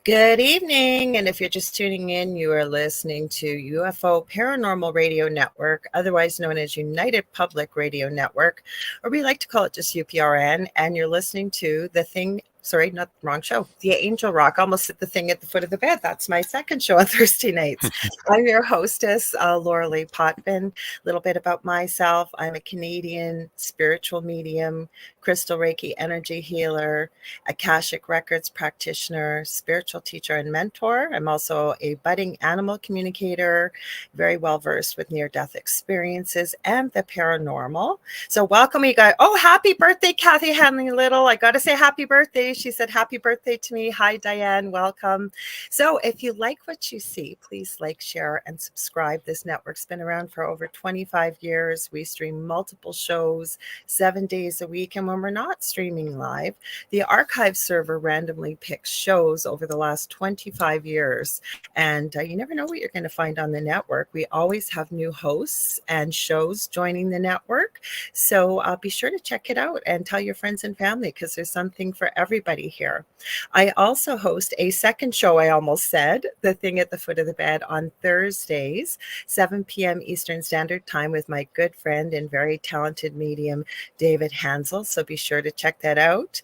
Good evening, and if you're just tuning in, you are listening to UFO Paranormal Radio Network, otherwise known as United Public Radio Network, or we like to call it just UPRN, and you're listening to The Thing. Sorry, not the wrong show. The Angel Rock. Almost at the thing at the foot of the bed. That's my second show on Thursday nights. I'm your hostess, Lorilei Potvin. A little bit about myself. I'm a Canadian spiritual medium, crystal Reiki energy healer, Akashic Records practitioner, spiritual teacher, and mentor. I'm also a budding animal communicator, very well versed with near-death experiences and the paranormal. So welcome, you guys. Oh, happy birthday, Kathy Hanley Little. I got to say happy birthday. She said happy birthday to me. Hi, Diane. Welcome. So if you like what you see, please like, share, and subscribe. This network's been around for over 25 years. We stream multiple shows 7 days a week. And when we're not streaming live, the archive server randomly picks shows over the last 25 years. And you never know what you're going to find on the network. We always have new hosts and shows joining the network. So be sure to check it out and tell your friends and family, because there's something for everybody here. I also host a second show, I almost said, The Thing at the Foot of the Bed, on Thursdays, 7 p.m. Eastern Standard Time, with my good friend and very talented medium, David Hansel. So be sure to check that out.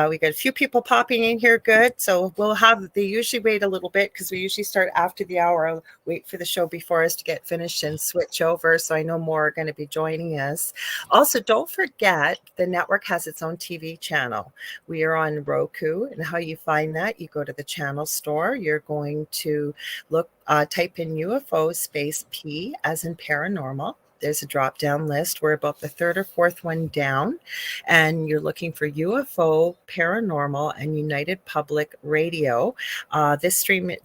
We got a few people popping in here. Good. So they usually wait a little bit because we usually start after the hour. I'll wait for the show before us to get finished and switch over. So I know more are going to be joining us. Also, don't forget the network has its own TV channel. We are on Roku, and how you find that, you go to the channel store. You're going to type in UFO space P as in paranormal. There's a drop-down list. We're about the third or fourth one down, and you're looking for UFO, Paranormal, and United Public Radio. This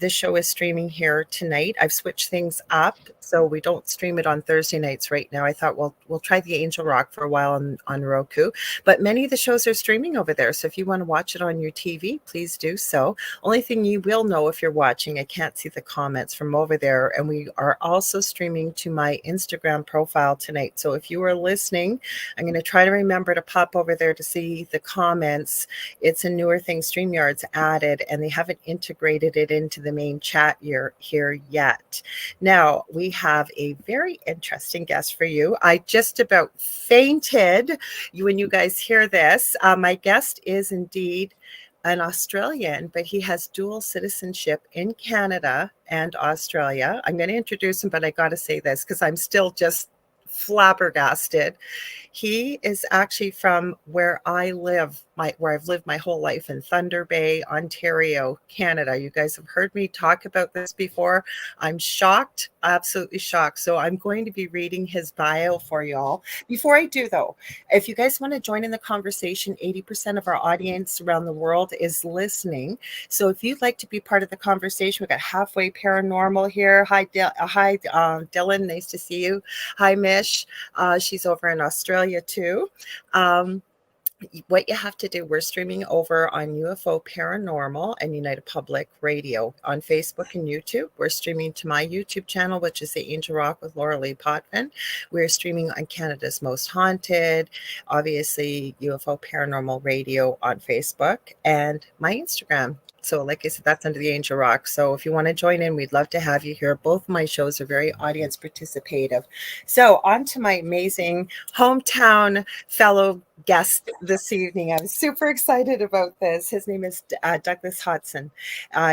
show is streaming here tonight. I've switched things up, so we don't stream it on Thursday nights right now. I thought we'll try the Angel Rock for a while on Roku, but many of the shows are streaming over there. So if you want to watch it on your TV, please do so. Only thing you will know if you're watching, I can't see the comments from over there, and we are also streaming to my Instagram profile tonight. So if you are listening, I'm going to try to remember to pop over there to see the comments. It's a newer thing StreamYard's added, and they haven't integrated it into the main chat here yet. Now, we have a very interesting guest for you. I just about fainted when you guys hear this. My guest is indeed an Australian, but he has dual citizenship in Canada and Australia. I'm going to introduce him, but I got to say this because I'm still just flabbergasted. He is actually from where I live, where I've lived my whole life, in Thunder Bay, Ontario, Canada. You guys have heard me talk about this before. I'm shocked, absolutely shocked. So I'm going to be reading his bio for y'all. Before I do, though, if you guys want to join in the conversation, 80% of our audience around the world is listening. So if you'd like to be part of the conversation, we got Halfway Paranormal here. Hi, Dylan. Nice to see you. Hi, Mish. She's over in Australia too. What you have to do, we're streaming over on UFO Paranormal and United Public Radio on Facebook and YouTube. We're streaming to my YouTube channel, which is The Angel Rock with Lorilei Potvin. We're streaming on Canada's Most Haunted, obviously UFO Paranormal Radio on Facebook, and my Instagram. So like I said, that's under the Angel Rock. So if you want to join in, we'd love to have you here. Both my shows are very audience participative. So on to my amazing hometown fellow guest this evening. I'm super excited about this. His name is Douglas Hodgson.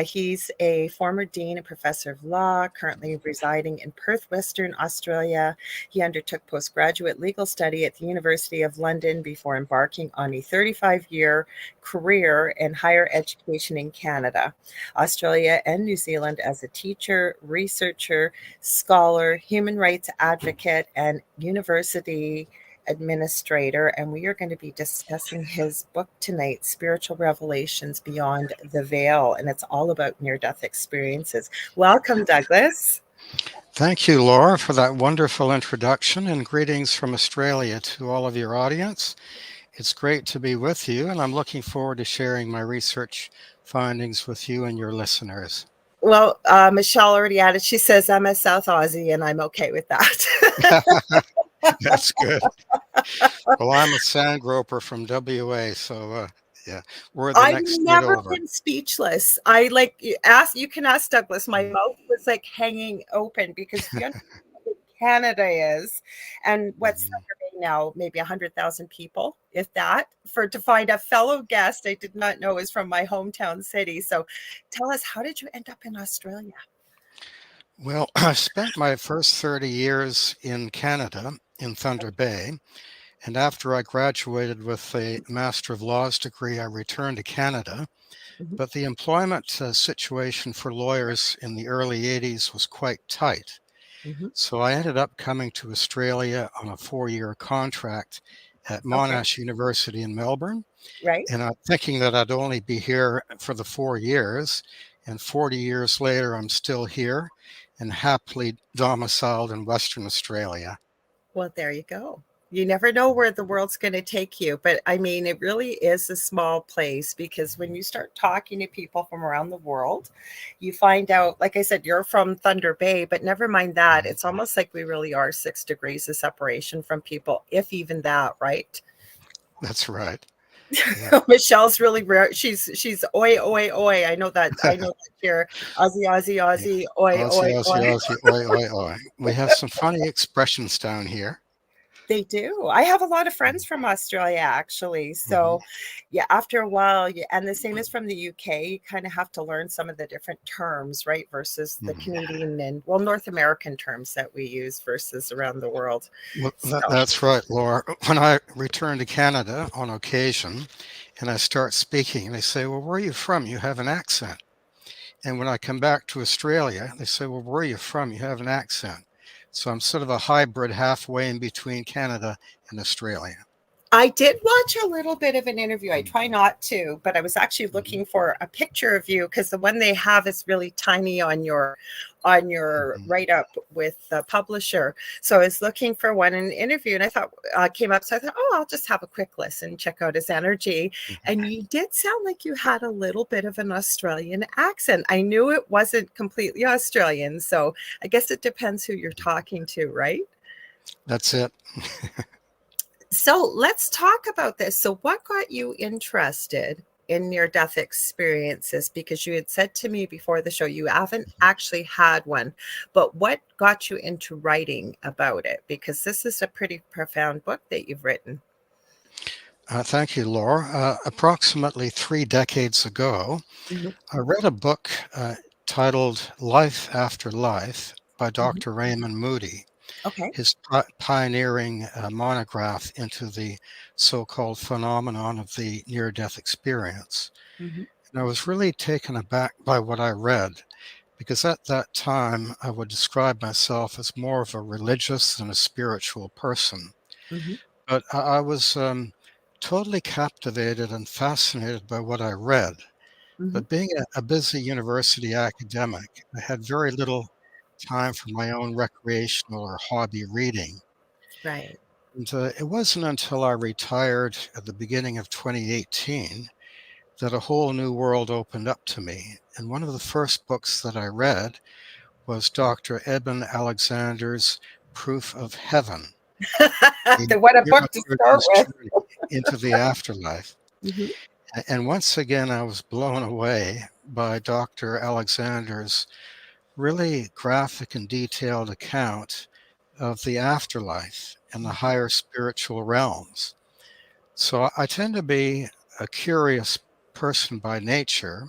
He's a former dean and professor of law, currently residing in Perth, Western Australia. He undertook postgraduate legal study at the University of London before embarking on a 35-year career in higher education in Canada, Australia, and New Zealand as a teacher, researcher, scholar, human rights advocate, and university administrator. And we are going to be discussing his book tonight, Spiritual Revelations Beyond the Veil, and it's all about near-death experiences. Welcome, Douglas. Thank you, Laura, for that wonderful introduction, and greetings from Australia to all of your audience. It's great to be with you, and I'm looking forward to sharing my research findings with you and your listeners. Well, Michelle already added, she says, I'm a South Aussie, and I'm okay with that. That's good. Well, I'm a sand groper from WA, so Yeah. We're the I've next state never over. been speechless. I like you can ask Douglas. My Mm, mouth was like hanging open because you understand how big Canada is, and what's mhm. Thunder Bay now? Maybe 100,000 people, if that. For to find a fellow guest I did not know is from my hometown city. So, tell us, how did you end up in Australia? Well, I spent my first 30 years in Canada, in Thunder Bay, and after I graduated with a Master of Laws degree, I returned to Canada. Mhm, But the employment situation for lawyers in the early 80s was quite tight. mhm. So I ended up coming to Australia on a 4-year contract at Okay, Monash University in Melbourne. right. And I'm thinking that I'd only be here for the 4 years. And 40 years later, I'm still here and happily domiciled in Western Australia. Well, there you go. You never know where the world's going to take you. But I mean, it really is a small place because when you start talking to people from around the world, you find out, like I said, you're from Thunder Bay, but never mind that. Mhm. It's almost like we really are 6 degrees of separation from people, if even that, right? That's right. Yeah. Michelle's really rare. She's oi, oi, oi. I know that. I know that here. Aussie, Aussie, Yeah. Aussie, oi, Aussie, oi, Aussie, oi. Aussie, oi, oi, oi. We have some funny expressions down here. They do. I have a lot of friends Mhm. from Australia, actually. Mhm. So, yeah, after a while, and the same is from the UK, you kind of have to learn some of the different terms, right? Versus the Mhm. Canadian and, well, North American terms that we use versus around the world. Well, So, that's right, Laura. When I return to Canada on occasion and I start speaking, they say, "Well, where are you from? You have an accent." And when I come back to Australia, they say, "Well, where are you from? You have an accent." So I'm sort of a hybrid halfway in between Canada and Australia. I did watch a little bit of an interview. I Mhm. try not to, but I was actually Mhm. looking for a picture of you because the one they have is really tiny on your Mhm. write up with the publisher. So I was looking for one in an interview, and I thought came up. So I thought, oh, I'll just have a quick listen, check out his energy. Mhm. And you did sound like you had a little bit of an Australian accent. I knew it wasn't completely Australian, so I guess it depends who you're talking to, right? That's it. So let's talk about this. So, what got you interested in near death experiences? Because you had said to me before the show you haven't actually had one, but what got you into writing about it? Because this is a pretty profound book that you've written. Thank you, Laura. Approximately 3 decades ago, Mhm, I read a book titled Life After Life by mhm. Dr. Raymond Moody, Okay. his pioneering monograph into the so-called phenomenon of the near-death experience. Mhm, And I was really taken aback by what I read, because at that time I would describe myself as more of a religious than a spiritual person. mhm, But I was totally captivated and fascinated by what I read. mhm. But being a busy university academic, I had very little time for my own recreational or hobby reading. Right. And it wasn't until I retired at the beginning of 2018 that a whole new world opened up to me. And one of the first books that I read was Dr. Eben Alexander's Proof of Heaven, a What a book to start theologian's with. journey into the afterlife. Mhm, And once again, I was blown away by Dr. Alexander's really graphic and detailed account of the afterlife and the higher spiritual realms. So I tend to be a curious person by nature.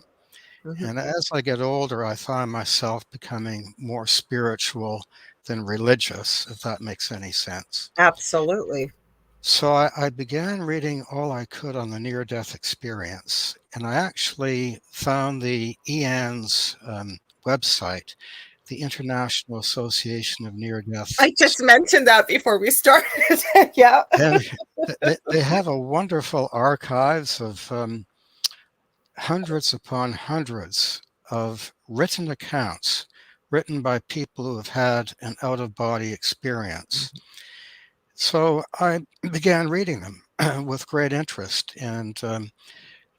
mhm. And as I get older, I find myself becoming more spiritual than religious, if that makes any sense. Absolutely. So I began reading all I could on the near death experience. And I actually found the EANS website, the International Association of Near Death. I just mentioned that before we started. Yeah. And they have a wonderful archives of hundreds upon hundreds of written accounts written by people who have had an out of body experience. So I began reading them with great interest, and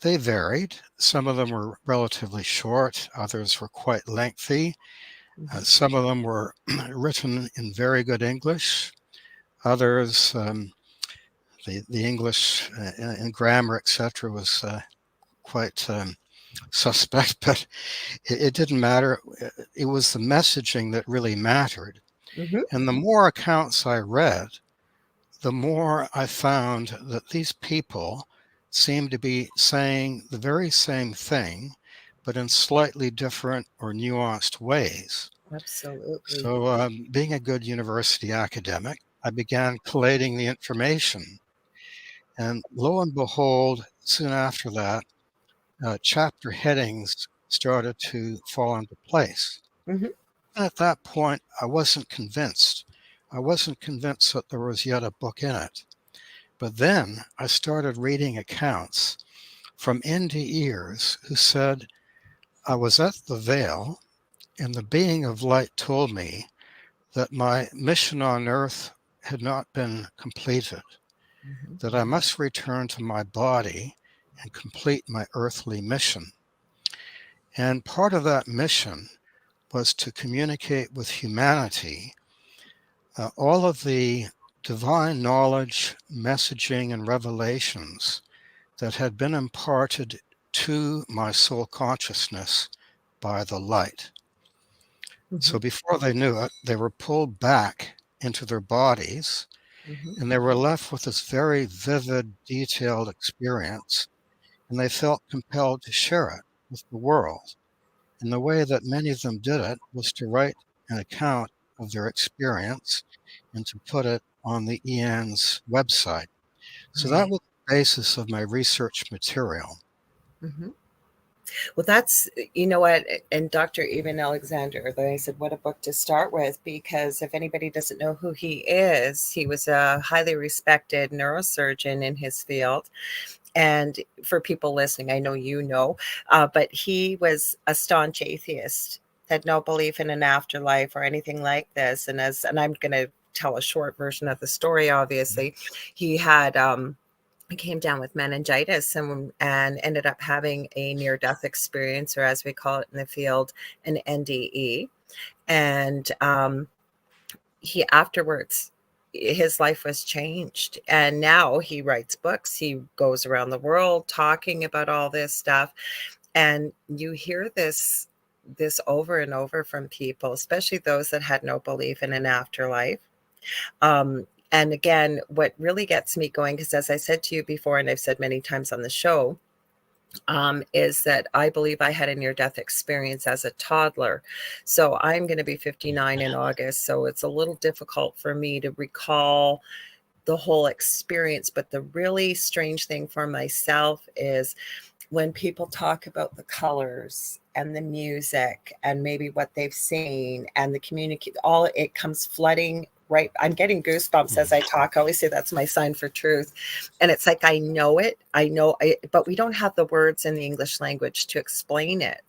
they varied. Some of them were relatively short, others were quite lengthy. Mhm. Some of them were written in very good English, others, the English and grammar, etc., was quite suspect, but it didn't matter. It was the messaging that really mattered. Mm-hmm. And the more accounts I read, the more I found that these people seemed to be saying the very same thing, but in slightly different or nuanced ways. Absolutely. So, being a good university academic, I began collating the information. And lo and behold, soon after that, chapter headings started to fall into place. Mm-hmm. At that point, I wasn't convinced. I wasn't convinced that there was yet a book in it. But then I started reading accounts from NDEs who said, I was at the veil, and the being of light told me that my mission on earth had not been completed, Mm-hmm. that I must return to my body and complete my earthly mission. And part of that mission was to communicate with humanity all of the divine knowledge, messaging, and revelations that had been imparted to my soul consciousness by the light. Mm-hmm. So before they knew it, they were pulled back into their bodies Mm-hmm. and they were left with this very vivid, detailed experience, and they felt compelled to share it with the world. And the way that many of them did it was to write an account of their experience and to put it on the EN's website. So that Right. was the basis of my research material. Mm-hmm. Well, that's, you know what, and Dr. Eben Alexander, they said, what a book to start with, because if anybody doesn't know who he was a highly respected neurosurgeon in his field. And for people listening, I know you know, but he was a staunch atheist, had no belief in an afterlife or anything like this. And I'm going to tell a short version of the story. Obviously, he had came down with meningitis and ended up having a near death experience, or as we call it in the field, an NDE. And he afterwards, his life was changed, and now he writes books, he goes around the world talking about all this stuff. And you hear this over and over from people, especially those that had no belief in an afterlife. And again, what really gets me going, because as I said to you before, and I've said many times on the show, is that I believe I had a near death experience as a toddler. So I'm going to be 59 in August. So it's a little difficult for me to recall the whole experience. But the really strange thing for myself is when people talk about the colors and the music and maybe what they've seen and the communicate, all it comes flooding right. I'm getting goosebumps as I talk. I always say that's my sign for truth. And it's like, I know it, but we don't have the words in the English language to explain it.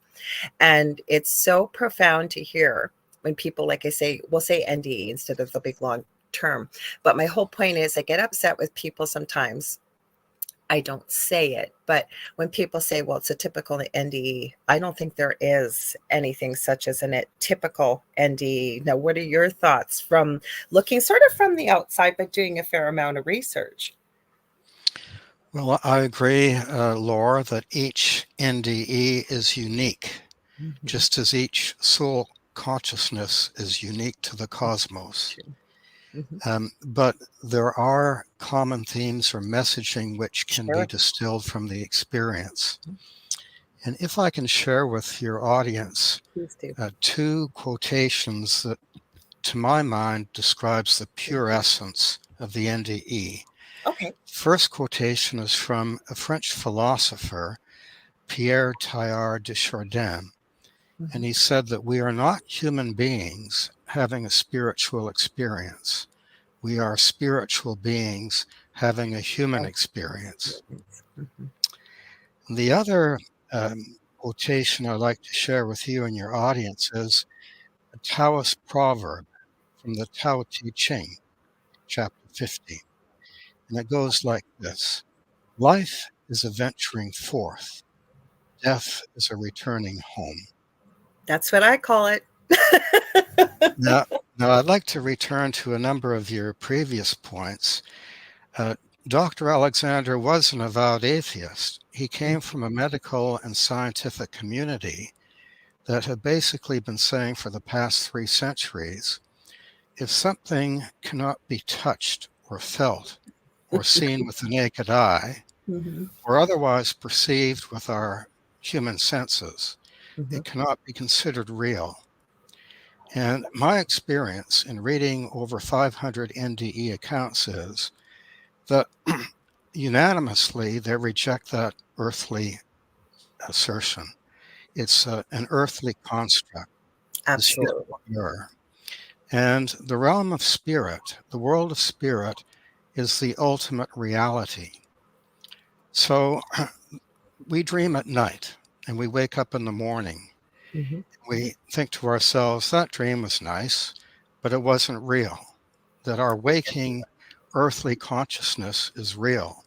And it's so profound to hear when people, like I say, will say NDE instead of the big long term. But my whole point is I get upset with people sometimes. I don't say it, but when people say, well, it's a typical NDE, I don't think there is anything such as a typical NDE. Now, what are your thoughts from looking sort of from the outside, but doing a fair amount of research? Well, I agree, Laura, that each NDE is unique, Mm-hmm. just as each soul consciousness is unique to the cosmos. Mm-hmm. But there are common themes or messaging which can be Sure. distilled from the experience. And if I can share with your audience Please do. two quotations that, to my mind, describes the pure essence of the NDE. Okay. First quotation is from a French philosopher, Pierre Teilhard de Chardin, Mm-hmm. and he said that we are not human beings having a spiritual experience. We are spiritual beings having a human experience. Mm-hmm. The other quotation I'd like to share with you and your audience is a Taoist proverb from the Tao Te Ching, chapter 50. And it goes like this: Life is a venturing forth, death is a returning home. That's what I call it. Now, I'd like to return to a number of your previous points. Dr. Alexander was an avowed atheist. He came from a medical and scientific community that had basically been saying for the past 3 centuries, if something cannot be touched or felt or seen with the naked eye, Mm-hmm. or otherwise perceived with our human senses, Mm-hmm. it cannot be considered real. And my experience in reading over 500 NDE accounts is that unanimously they reject that earthly assertion. It's an earthly construct. This is Absolutely. what we are. And the realm of spirit, the world of spirit, is the ultimate reality. So we dream at night and we wake up in the morning. Mm-hmm. We think to ourselves, that dream was nice, but it wasn't real. That our waking earthly consciousness is real.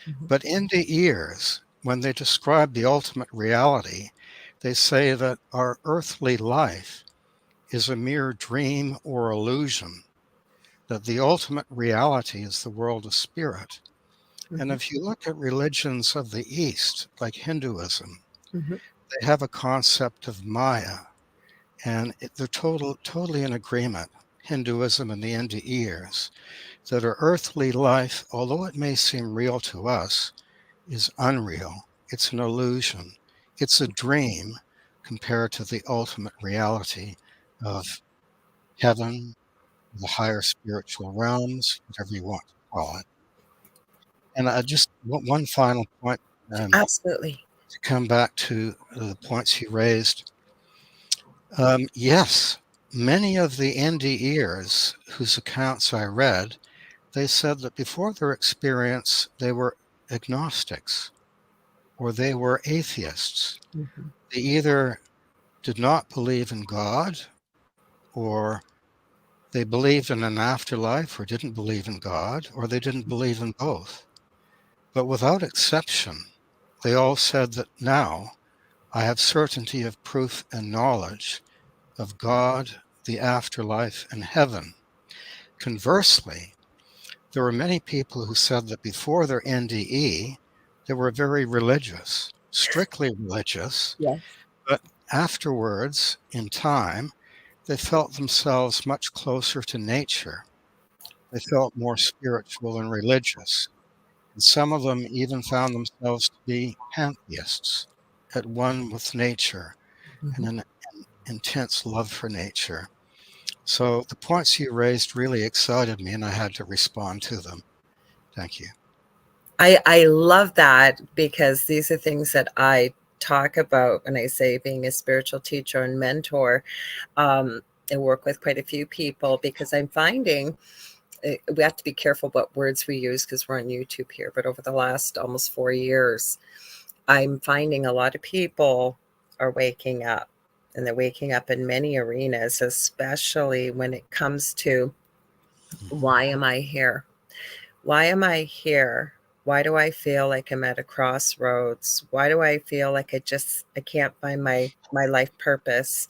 Mm-hmm. But in the ears, when they describe the ultimate reality, they say that our earthly life is a mere dream or illusion, that the ultimate reality is the world of spirit. And Mm-hmm. if you look at religions of the East, like Hinduism, Mm-hmm. they have a concept of Maya, and they're totally in agreement, Hinduism and the NDEs, that our earthly life, although it may seem real to us, is unreal. It's an illusion. It's a dream compared to the ultimate reality of heaven, the higher spiritual realms, whatever you want to call it. And I just one final point Absolutely. to come back to the points you raised. Yes, many of the NDErs whose accounts I read, they said that before their experience, they were agnostics or they were atheists. Mm-hmm. They either did not believe in God or they believed in an afterlife or didn't believe in God, or they didn't believe in both. But without exception, they all said that now I have certainty of proof and knowledge of God, the afterlife, and heaven. Conversely, there were many people who said that before their NDE, they were very religious, strictly religious, Yes. but afterwards, in time, they felt themselves much closer to nature. They felt more spiritual and religious. And some of them even found themselves to be pantheists, at one with nature, and Mm-hmm. an intense love for nature. So the points you raised really excited me, and I had to respond to them. Thank you. I love that because these are things that I talk about when I say being a spiritual teacher and mentor. Um, I work with quite a few people because I'm finding we have to be careful what words we use because we're on YouTube here. But over the last almost 4 years, I'm finding a lot of people are waking up, and they're waking up in many arenas, especially when it comes to why am I here? Why am I here? Why do I feel like I'm at a crossroads? Why do I feel like I can't find my life purpose?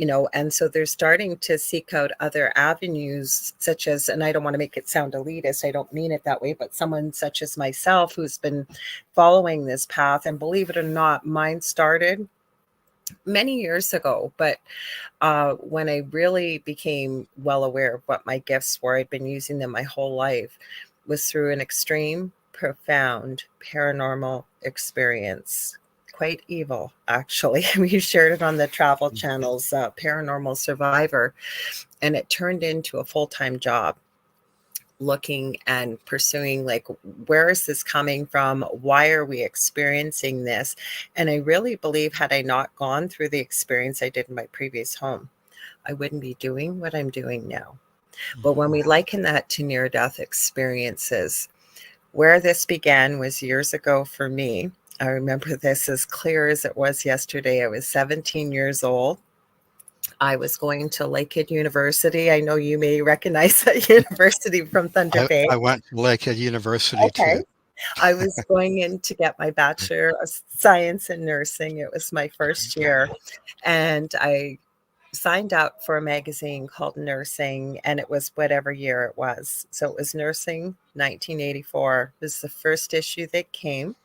And so they're starting to seek out other avenues, such as, and I don't want to make it sound elitist, I don't mean it that way, but someone such as myself who's been following this path, and believe it or not, mine started many years ago, but when I really became well aware of what my gifts were, I'd been using them my whole life, was through an extreme, profound paranormal experience. Quite evil, actually. We shared it on the Travel Channel's Paranormal Survivor, and it turned into a full-time job, looking and pursuing, like, where is this coming from? Why are we experiencing this? And I really believe, had I not gone through the experience I did in my previous home, I wouldn't be doing what I'm doing now. But when we liken that to near death experiences, where this began was years ago for me. I remember this as clear as it was yesterday. I was 17 years old. I was going to Lakehead University. I know you may recognize that university from Thunder Bay. I went to Lakehead University too. Okay. I was going in to get my Bachelor of Science in Nursing. It was my first year. And I signed up for a magazine called Nursing, and it was whatever year it was. So it was Nursing 1984. It was the first issue that came.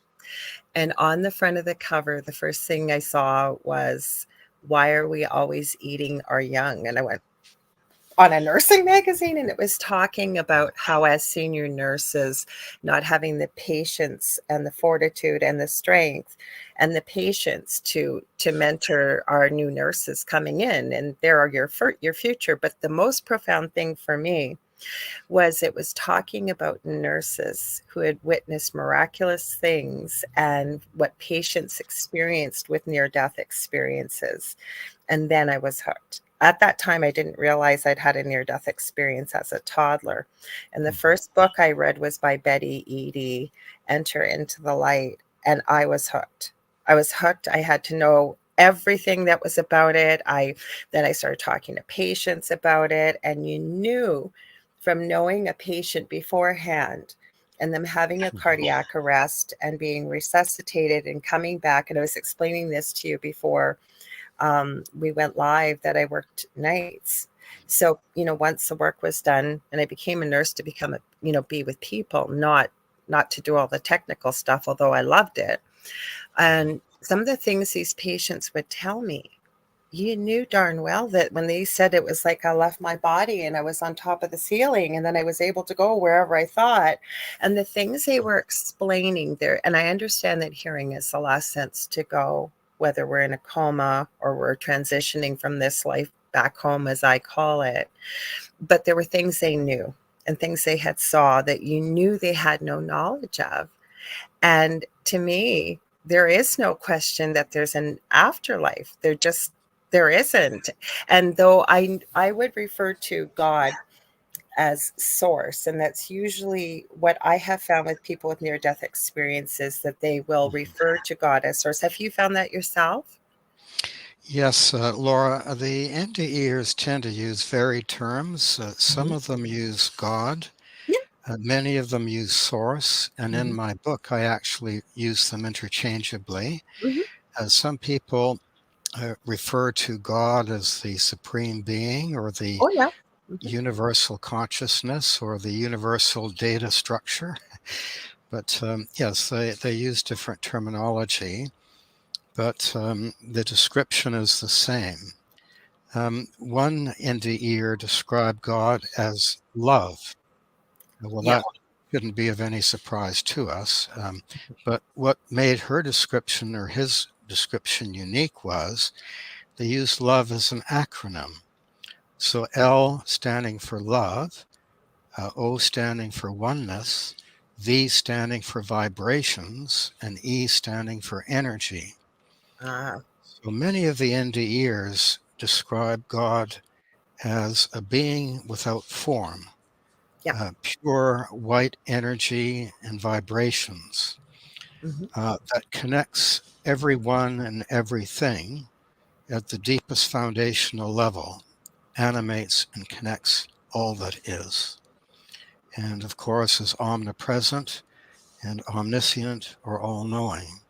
And on the front of the cover, the first thing I saw was, "Why are we always eating our young?" And I went, on a nursing magazine, and it was talking about how, as senior nurses, not having the patience and the fortitude and the strength and the patience to mentor our new nurses coming in, and they're your future. But the most profound thing for me was it was talking about nurses who had witnessed miraculous things and what patients experienced with near-death experiences. And then I was hooked. At that time, I didn't realize I'd had a near-death experience as a toddler. And the first book I read was by Betty Eadie, Enter into the Light, and I was hooked. I was hooked. I had to know everything that was about it. Then I started talking to patients about it, and you knew from knowing a patient beforehand and them having a cardiac arrest and being resuscitated and coming back. And I was explaining this to you before we went live, that I worked nights. So, once the work was done and I became a nurse to become be with people, not to do all the technical stuff, although I loved it. And some of the things these patients would tell me, you knew darn well that when they said it was like I left my body and I was on top of the ceiling and then I was able to go wherever I thought. And the things they were explaining there, and I understand that hearing is the last sense to go, whether we're in a coma or we're transitioning from this life back home, as I call it. But there were things they knew and things they had saw that you knew they had no knowledge of. And to me, there is no question that there's an afterlife. There isn't. And though I would refer to God as source, and that's usually what I have found with people with near-death experiences, that they will refer to God as source. Have you found that yourself? Yes, Laura, the NDEs tend to use varied terms. Some Mhm. of them use God, Yeah. many of them use source, and in Mhm. my book, I actually use them interchangeably. Mhm. Some people refer to God as the supreme being or the Oh, yeah. Mhm. universal consciousness or the universal data structure. But yes, they use different terminology, but the description is the same. One NDEer described God as love. Well, Yeah. that shouldn't be of any surprise to us. But what made her description or his description unique was they used love as an acronym. So L standing for love, O standing for oneness, V standing for vibrations, and E standing for energy. Ah, So many of the NDEers describe God as a being without form, yeah. pure white energy and vibrations Mhm. that connects everyone and everything at the deepest foundational level, animates and connects all that is. And of course, is omnipresent and omniscient or all knowing.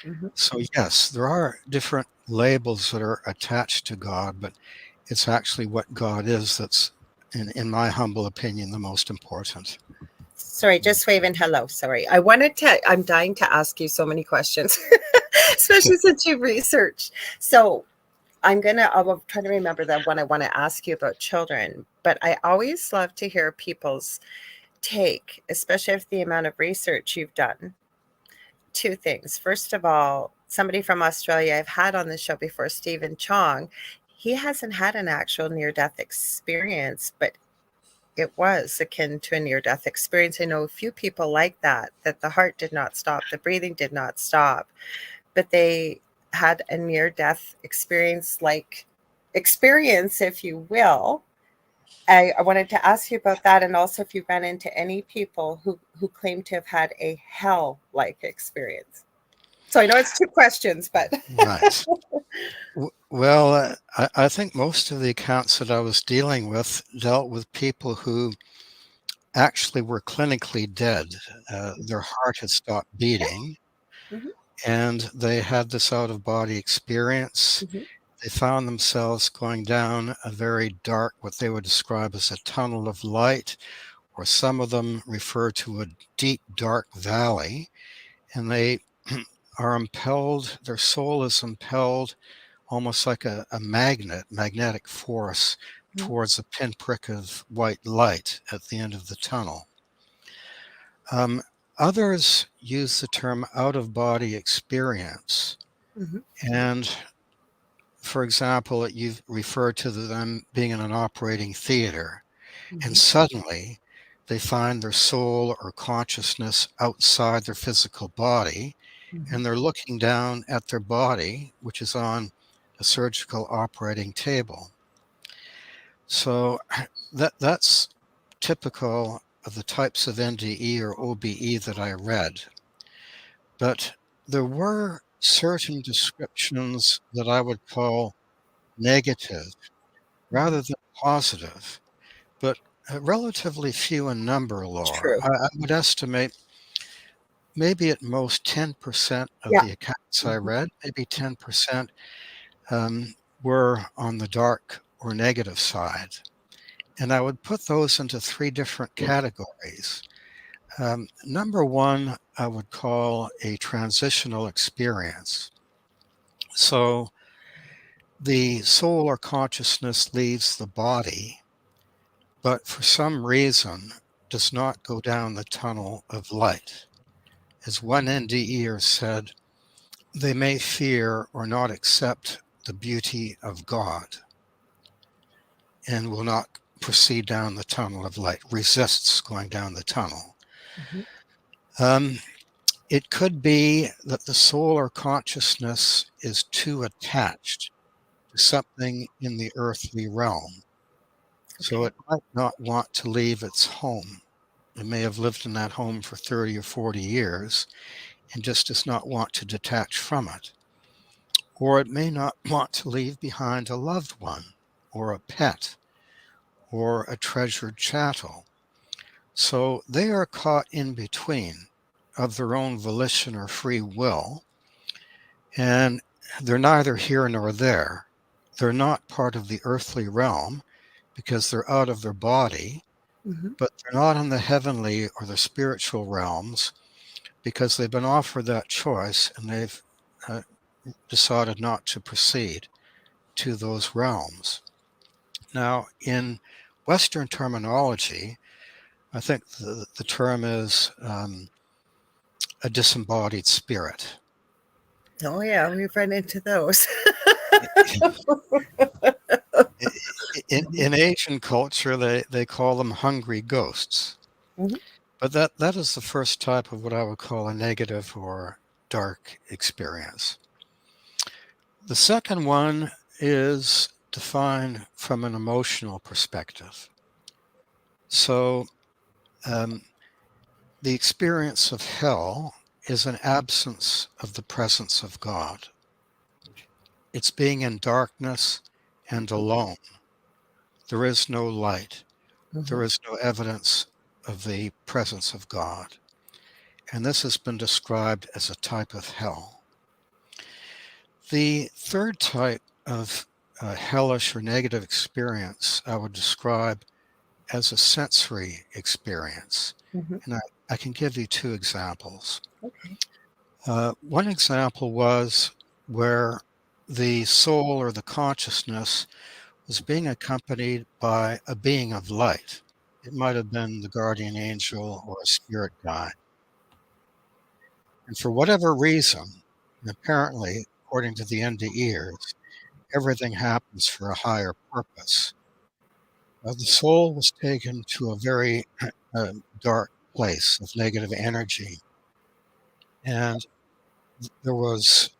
Mhm. So, yes, there are different labels that are attached to God, but it's actually what God is that's, in my humble opinion, the most important. Sorry, just waving hello. Sorry. I'm dying to ask you so many questions, especially since you research. So I'll try to remember that when I want to ask you about children, but I always love to hear people's take, especially if the amount of research you've done. Two things. First of all, somebody from Australia I've had on the show before, Stephen Chong, he hasn't had an actual near death experience, but it was akin to a near death experience. I know a few people like that the heart did not stop, the breathing did not stop, but they had a near death experience, if you will. I wanted to ask you about that, and also if you ran into any people who claim to have had a hell like experience. So I know it's two questions, but Right. Well, I think most of the accounts that I was dealing with dealt with people who actually were clinically dead. Their heart had stopped yeah. beating, Hmm. and they had this out of body experience. Hmm. they found themselves going down a very dark, what they would describe as a tunnel of light, or some of them refer to a deep, dark valley, and they are impelled, their soul is impelled almost like a magnetic force Mhm. towards a pinprick of white light at the end of the tunnel. Um, Others use the term out-of-body experience. Mhm. And for example, you've referred to them being in an operating theater, and Mhm. suddenly they find their soul or consciousness outside their physical body, Mhm. and they're looking down at their body, which is on a surgical operating table. So that's typical of the types of NDE or OBE that I read. But there were certain descriptions that I would call negative Mhm. rather than positive, but relatively few in number, Laura. True. I would estimate maybe at most 10% of Yeah. the accounts I Mhm. read, maybe 10% um, were on the dark or negative side. And I would put those into three different categories. Number one, I would call a transitional experience. So the soul or consciousness leaves the body, but for some reason does not go down the tunnel of light. As one NDEer said, they may fear or not accept the beauty of God and will not proceed down the tunnel of light, resists going down the tunnel. Mhm. Um, it could be that the soul or consciousness is too attached to something in the earthly realm. So Okay. it might not want to leave its home. It may have lived in that home for 30 or 40 years and just does not want to detach from it. Or it may not want to leave behind a loved one or a pet or a treasured chattel. So they are caught in between of their own volition or free will, and they're neither here nor there. They're not part of the earthly realm because they're out of their body, Mhm. but they're not in the heavenly or the spiritual realms because they've been offered that choice and they've uh, decided not to proceed to those realms. Now, in Western terminology, I think the term is a disembodied spirit. Oh yeah, we've run into those. In Asian culture, they call them hungry ghosts. Mhm. But that is the first type of what I would call a negative or dark experience. The second one is defined from an emotional perspective. So um, the experience of hell is an absence of the presence of God. It's being in darkness and alone. There is no light. There Mhm. is no evidence of the presence of God. And this has been described as a type of hell. The third type of hellish or negative experience I would describe as a sensory experience. Mhm. And I can give you two examples. Okay. One example was where the soul or the consciousness was being accompanied by a being of light. It might have been the guardian angel or a spirit guide. And for whatever reason, and apparently, according to the NDEs, everything happens for a higher purpose. The soul was taken to a very dark place of negative energy, and there was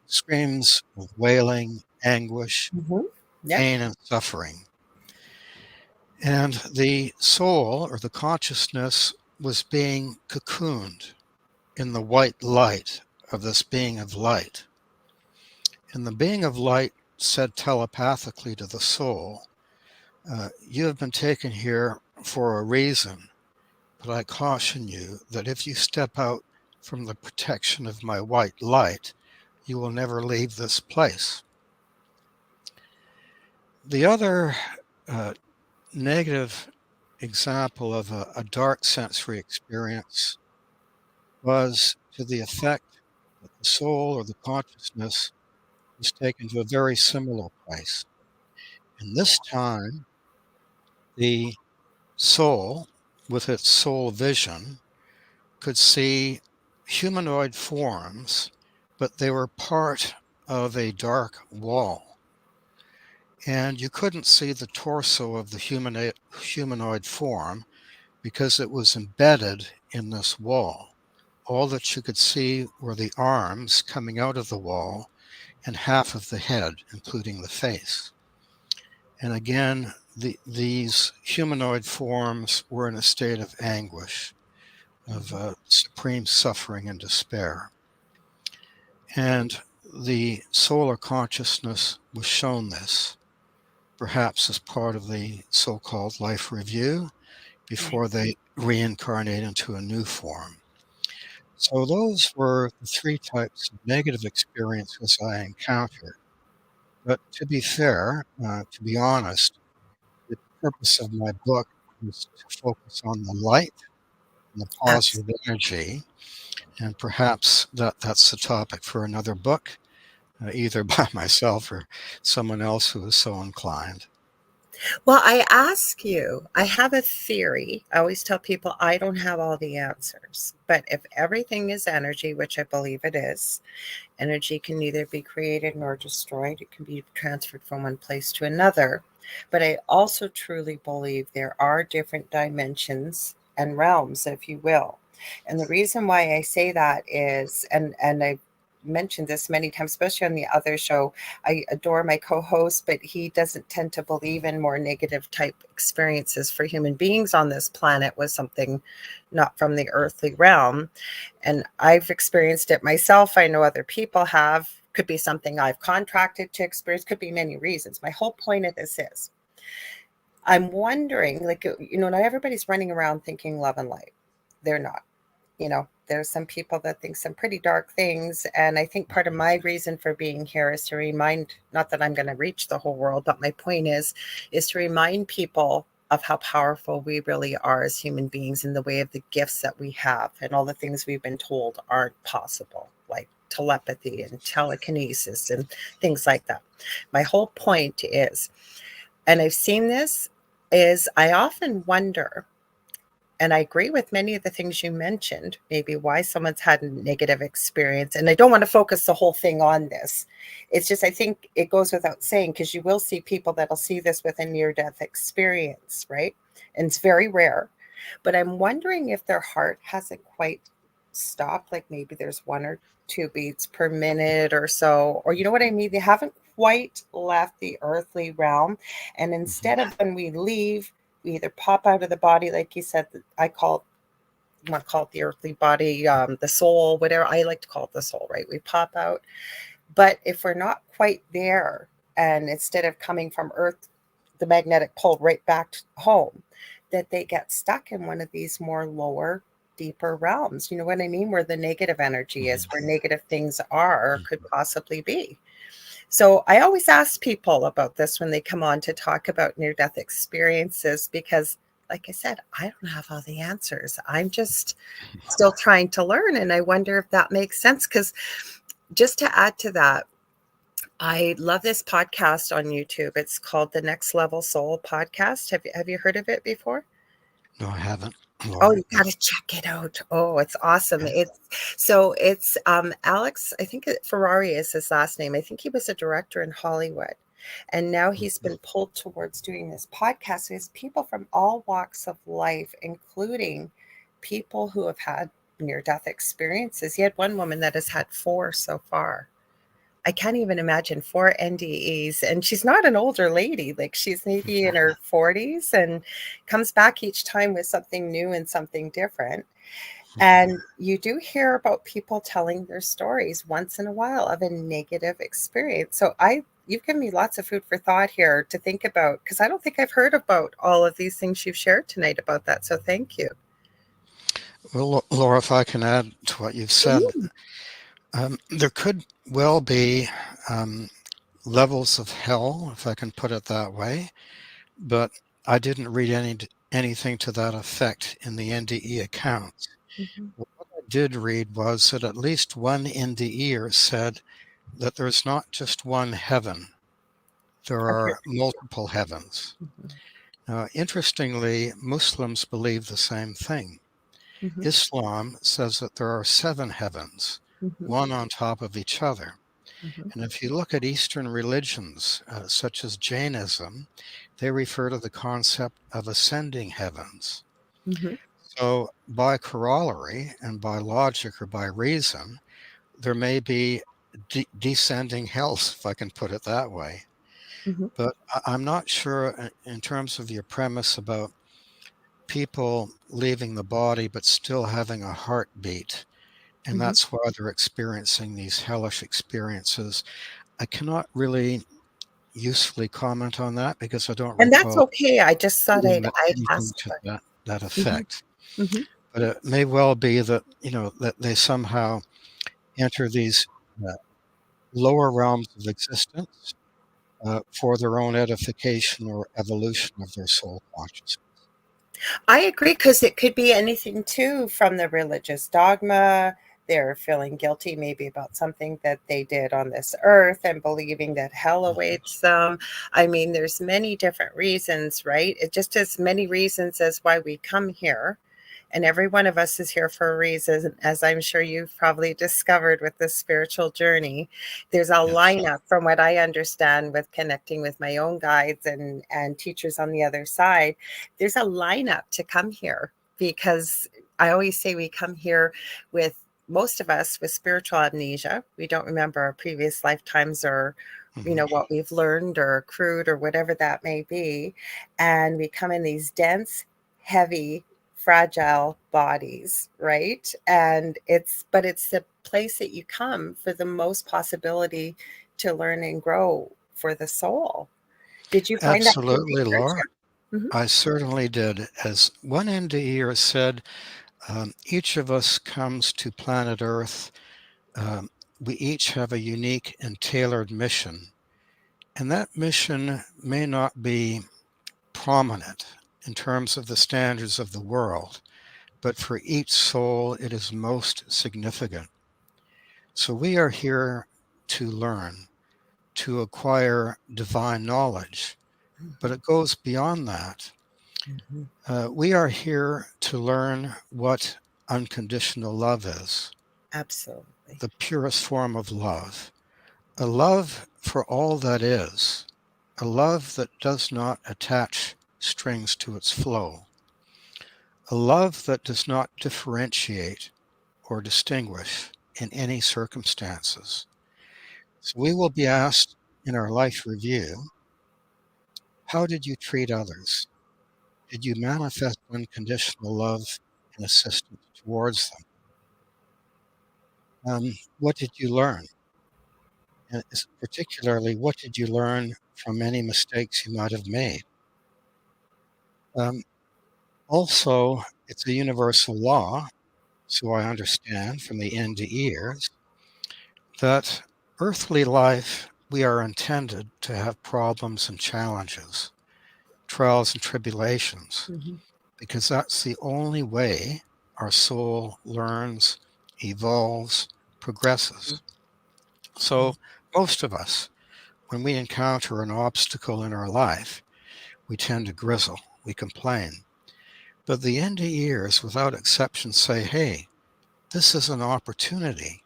screams of wailing, anguish, Mhm. Yep. pain, and suffering. And the soul or the consciousness was being cocooned in the white light of this being of light. And the being of light said telepathically to the soul, you have been taken here for a reason, but I caution you that if you step out from the protection of my white light, you will never leave this place. The other uh, negative example of a dark sensory experience was to the effect that the soul or the consciousness was taken to a very similar place. And this time, the soul, with its soul vision, could see humanoid forms, but they were part of a dark wall. And you couldn't see the torso of the humanoid form because it was embedded in this wall. All that you could see were the arms coming out of the wall and half of the head, including the face. And again, these humanoid forms were in a state of anguish, of supreme suffering and despair. And the solar consciousness was shown this, perhaps as part of the so-called life review, before they reincarnate into a new form. So those were the three types of negative experiences I encountered. But to be fair, to be honest, the purpose of my book is to focus on the light and the positive energy, and perhaps that's the topic for another book, either by myself or someone else who is so inclined. Well, I ask you, I have a theory. I always tell people I don't have all the answers, but if everything is energy, which I believe it is, energy can neither be created nor destroyed. It can be transferred from one place to another. But I also truly believe there are different dimensions and realms, if you will. And the reason why I say that is, and I mentioned this many times, especially on the other show. I adore my co-host, but he doesn't tend to believe in more negative type experiences for human beings on this planet with something not from the earthly realm. And I've experienced it myself. I know other people have. Could be something I've contracted to experience, could be many reasons. My whole point of this is I'm wondering, like, not everybody's running around thinking love and light. They're not. There's some people that think some pretty dark things. And I think part of my reason for being here is to remind, not that I'm going to reach the whole world, but my point is to remind people of how powerful we really are as human beings in the way of the gifts that we have and all the things we've been told aren't possible, like telepathy and telekinesis and things like that. My whole point is, and I've seen this, is I often wonder, and I agree with many of the things you mentioned, maybe why someone's had a negative experience. And I don't want to focus the whole thing on this. It's just, I think it goes without saying, because you will see people that'll see this with a near-death experience, right? And it's very rare. But I'm wondering if their heart hasn't quite stopped, like maybe there's 1 or 2 beats per minute or so, or you know what I mean? They haven't quite left the earthly realm. And instead of when we leave, we either pop out of the body, like you said, I want to call it the earthly body, the soul, whatever. I like to call it the soul, right? We pop out. But if we're not quite there, and instead of coming from earth, the magnetic pull right back home, that they get stuck in one of these more lower, deeper realms. You know what I mean? Where the negative energy is, where negative things are or could possibly be. So I always ask people about this when they come on to talk about near-death experiences, because like I said, I don't have all the answers. I'm just still trying to learn. And I wonder if that makes sense. Because just to add to that, I love this podcast on YouTube. It's called the Next Level Soul Podcast. Have you heard of it before? No, I haven't, Oh, Laura. you got to check it out. Oh, it's awesome. It's Alex, I think Ferrari is his last name. I think he was a director in Hollywood. And now he's been pulled towards doing this podcast. So there's people from all walks of life, including people who have had near-death experiences. He had one woman that has had 4 so far. I can't even imagine 4 NDEs. And she's not an older lady. Like, she's maybe in her 40s and comes back each time with something new and something different. And you do hear about people telling their stories once in a while of a negative experience. So you've given me lots of food for thought here to think about, because I don't think I've heard about all of these things you've shared tonight about that. So thank you. Well, Laura, if I can add to what you've said, there could well be levels of hell, if I can put it that way, but I didn't read anything to that effect in the NDE accounts. Mhm. What I did read was that at least one NDEer said that there's not just one heaven, there I've heard are multiple heavens. that. Now, interestingly, Muslims believe the same thing. Mhm. Islam says that there are 7 heavens, Mhm. one on top of each other. Mhm. And if you look at Eastern religions, such as Jainism, they refer to the concept of ascending heavens. Mhm. So, by corollary and by logic or by reason, there may be descending hells, if I can put it that way. Mhm. But I'm not sure in terms of your premise about people leaving the body but still having a heartbeat, and Mhm. that's why they're experiencing these hellish experiences. I cannot really usefully comment on that because I don't And that's recall okay. I just thought reading I'd anything ask to for that it. Mhm. effect. Mhm. But it may well be that, that they somehow enter these uh, lower realms of existence for their own edification or evolution of their soul consciousness. I agree because it could be anything too from the religious dogma. They're feeling guilty maybe about something that they did on this earth and believing that hell Mhm. awaits them. I mean, there's many different reasons, right? It just as many reasons as why we come here. And every one of us is here for a reason, as I'm sure you've probably discovered with this spiritual journey. There's a Yes, lineup, from what I understand, with connecting with my own guides and teachers on the other side. There's a lineup to come here because I always say we come here with most of us with spiritual amnesia. We don't remember our previous lifetimes or hmm, what we've learned or accrued or whatever that may be, and we come in these dense, heavy, fragile bodies, right? And it's the place that you come for the most possibility to learn and grow for the soul. Did you find that in your absolutely, research? Laura. Mhm. I certainly did. As one NDEer said, each of us comes to planet Earth. Um, we each have a unique and tailored mission. And that mission may not be prominent in terms of the standards of the world, but for each soul, it is most significant. So we are here to learn, to acquire divine knowledge, but Mhm. it goes beyond that. Mhm. We are here to learn what unconditional love is, Absolutely. the purest form of love, a love for all that is, a love that does not attach strings to its flow, a love that does not differentiate or distinguish in any circumstances. So we will be asked in our life review, how did you treat others? Did you manifest unconditional love and assistance towards them? What did you learn? And particularly, what did you learn from any mistakes you might have made? Um, Also, it's a universal law, so I understand from the end to ears, that earthly life, we are intended to have problems and challenges, trials and tribulations, Mhm. because that's the only way our soul learns, evolves, progresses. So, most of us, when we encounter an obstacle in our life, we tend to grizzle, we complain. But the end of years, without exception, say, hey, this is an opportunity.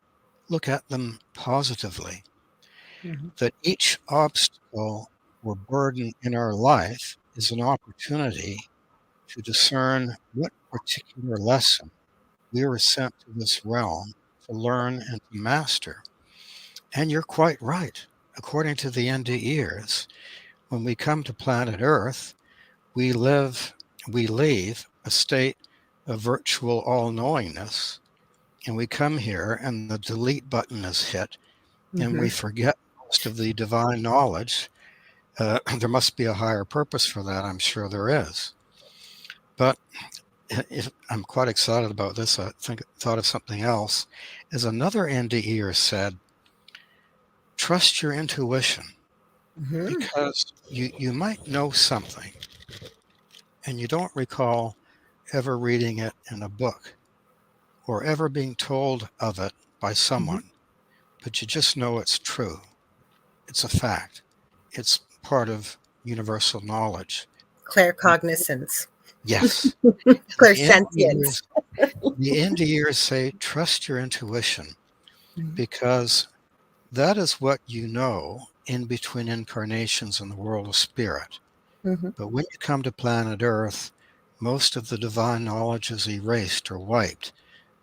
Look at them positively. Mhm. That each obstacle or burden in our life is an opportunity to discern what particular lesson we were sent to this realm to learn and to master. And you're quite right. According to the NDEs, when we come to planet Earth, we live, we leave a state of virtual all knowingness, and we come here and the delete button is hit, and we Mhm. forget most of the divine knowledge. There must be a higher purpose for that. I'm sure there is. But I'm quite excited about this. Thought of something else. As another NDEer said, trust your intuition. Mm-hmm. because you might know something and you don't recall ever reading it in a book or ever being told of it by Mm-hmm. someone, but you just know it's true. It's a fact. It's part of universal knowledge. Claircognizance, Yes. And clairsentience. The NDEs say trust your intuition Mm-hmm. because that is what you know in between incarnations in the world of spirit. Mm-hmm. But when you come to planet Earth, most of the divine knowledge is erased or wiped.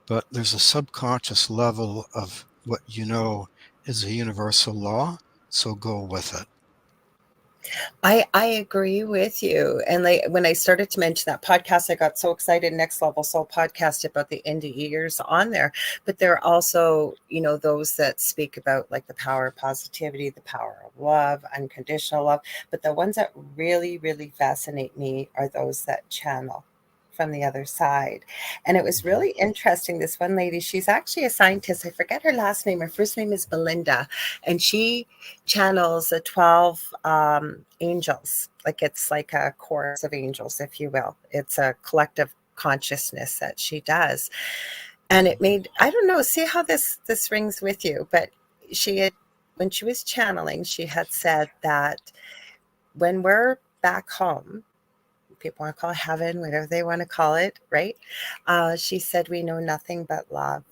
But there's a subconscious level of what you know is a universal law, so go with it. I agree with you. And like when I started to mention that podcast, I got so excited. Next Level Soul podcast about the NDEs on there. But there are also, those that speak about like the power of positivity, the power of love, unconditional love. But the ones that really, really fascinate me are those that channel from the other side. And it was Mhm. really interesting. This one lady, she's actually a scientist. I forget her last name. Her first name is Belinda. And she channels the 12 angels. Like it's like a chorus of angels, if you will. It's a collective consciousness that she does. And it made, I don't know, see how this rings with you, but she had, when she was channeling, she had said that when we're back home, people want to call it heaven, whatever they want to call it, right? She said, we know nothing but love,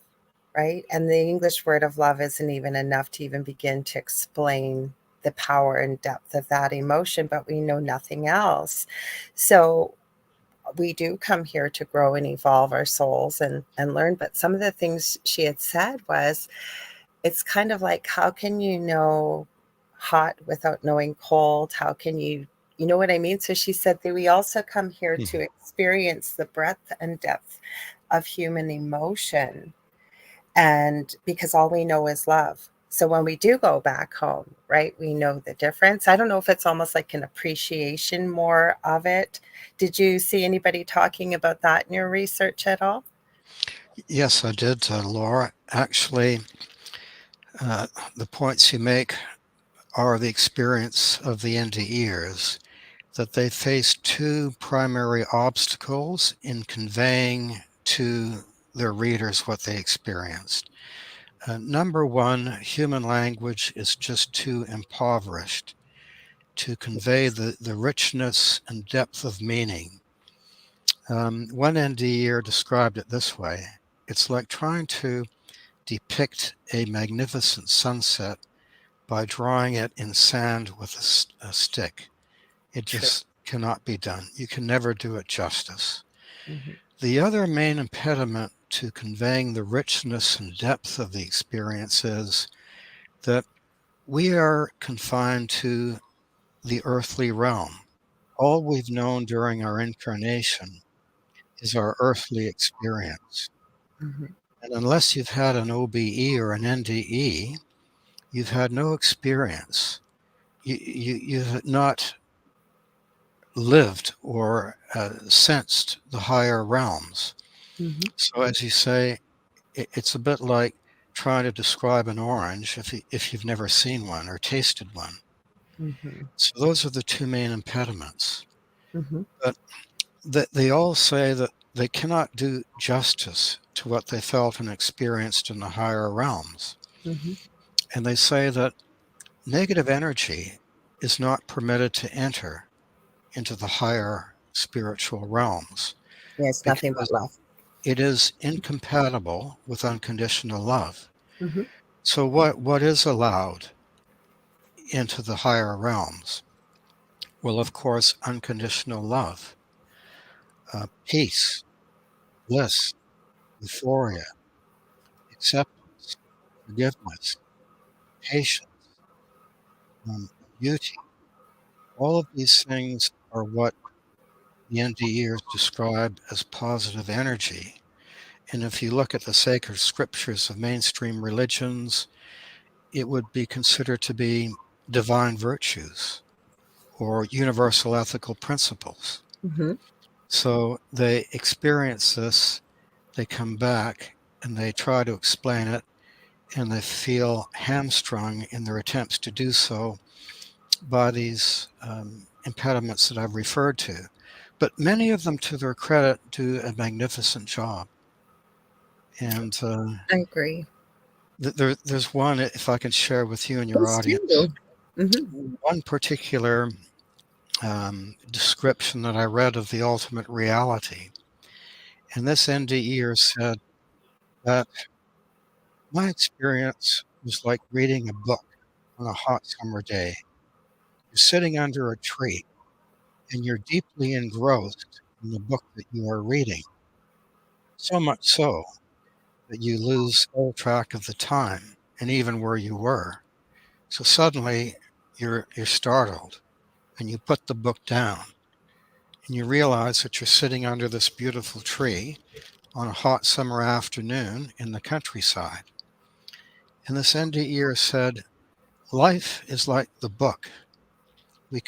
right? And the English word of love isn't even enough to even begin to explain the power and depth of that emotion, but we know nothing else. So we do come here to grow and evolve our souls and learn. But some of the things she had said was, it's kind of like, how can you know hot without knowing cold? How can you know what I mean? So she said that we also come here to Mhm. experience the breadth and depth of human emotion. And because all we know is love. So when we do go back home, right, we know the difference. I don't know if it's almost like an appreciation more of it. Did you see anybody talking about that in your research at all? Yes, I did, Laura. Actually, uh, the points you make are the experience of the NDEs, that they face two primary obstacles in conveying to their readers what they experienced. Number one, human language is just too impoverished to convey the richness and depth of meaning. One NDE described it this way: it's like trying to depict a magnificent sunset by drawing it in sand with a stick. It True. just cannot be done. You can never do it justice. Hmm. The other main impediment to conveying the richness and depth of the experience is that we are confined to the earthly realm. All we've known during our incarnation is our earthly experience. Hmm. And unless you've had an OBE or an NDE, you've had no experience. You've not lived or sensed the higher realms. Hmm. So, as you say, it's a bit like trying to describe an orange if you've never seen one or tasted one. Hmm. So, those are the two main impediments. Hmm. But they all say that they cannot do justice to what they felt and experienced in the higher realms. Hmm. And they say that negative energy is not permitted to enter into the higher spiritual realms Yes, nothing but because love. it is incompatible with unconditional love. Hmm. So what is allowed into the higher realms? Well, of course, unconditional love, peace, bliss, euphoria, acceptance, forgiveness, patience, beauty. All of these things are what the NDErs describe as positive energy. And if you look at the sacred scriptures of mainstream religions, it would be considered to be divine virtues or universal ethical principles. Hmm. So they experience this, they come back, and they try to explain it, and they feel hamstrung in their attempts to do so by these impediments that I've referred to. But many of them, to their credit, do a magnificent job. And I agree. there's one, if I can share with you and your Please audience, do. Hmm. one particular description that I read of the ultimate reality. And this NDEer said that my experience was like reading a book on a hot summer day. You're sitting under a tree and you're deeply engrossed in the book that you are reading, so much so that you lose all track of the time and even where you were. So suddenly you're startled and you put the book down and you realize that you're sitting under this beautiful tree on a hot summer afternoon in the countryside. And this NDEer said, life is like the book. We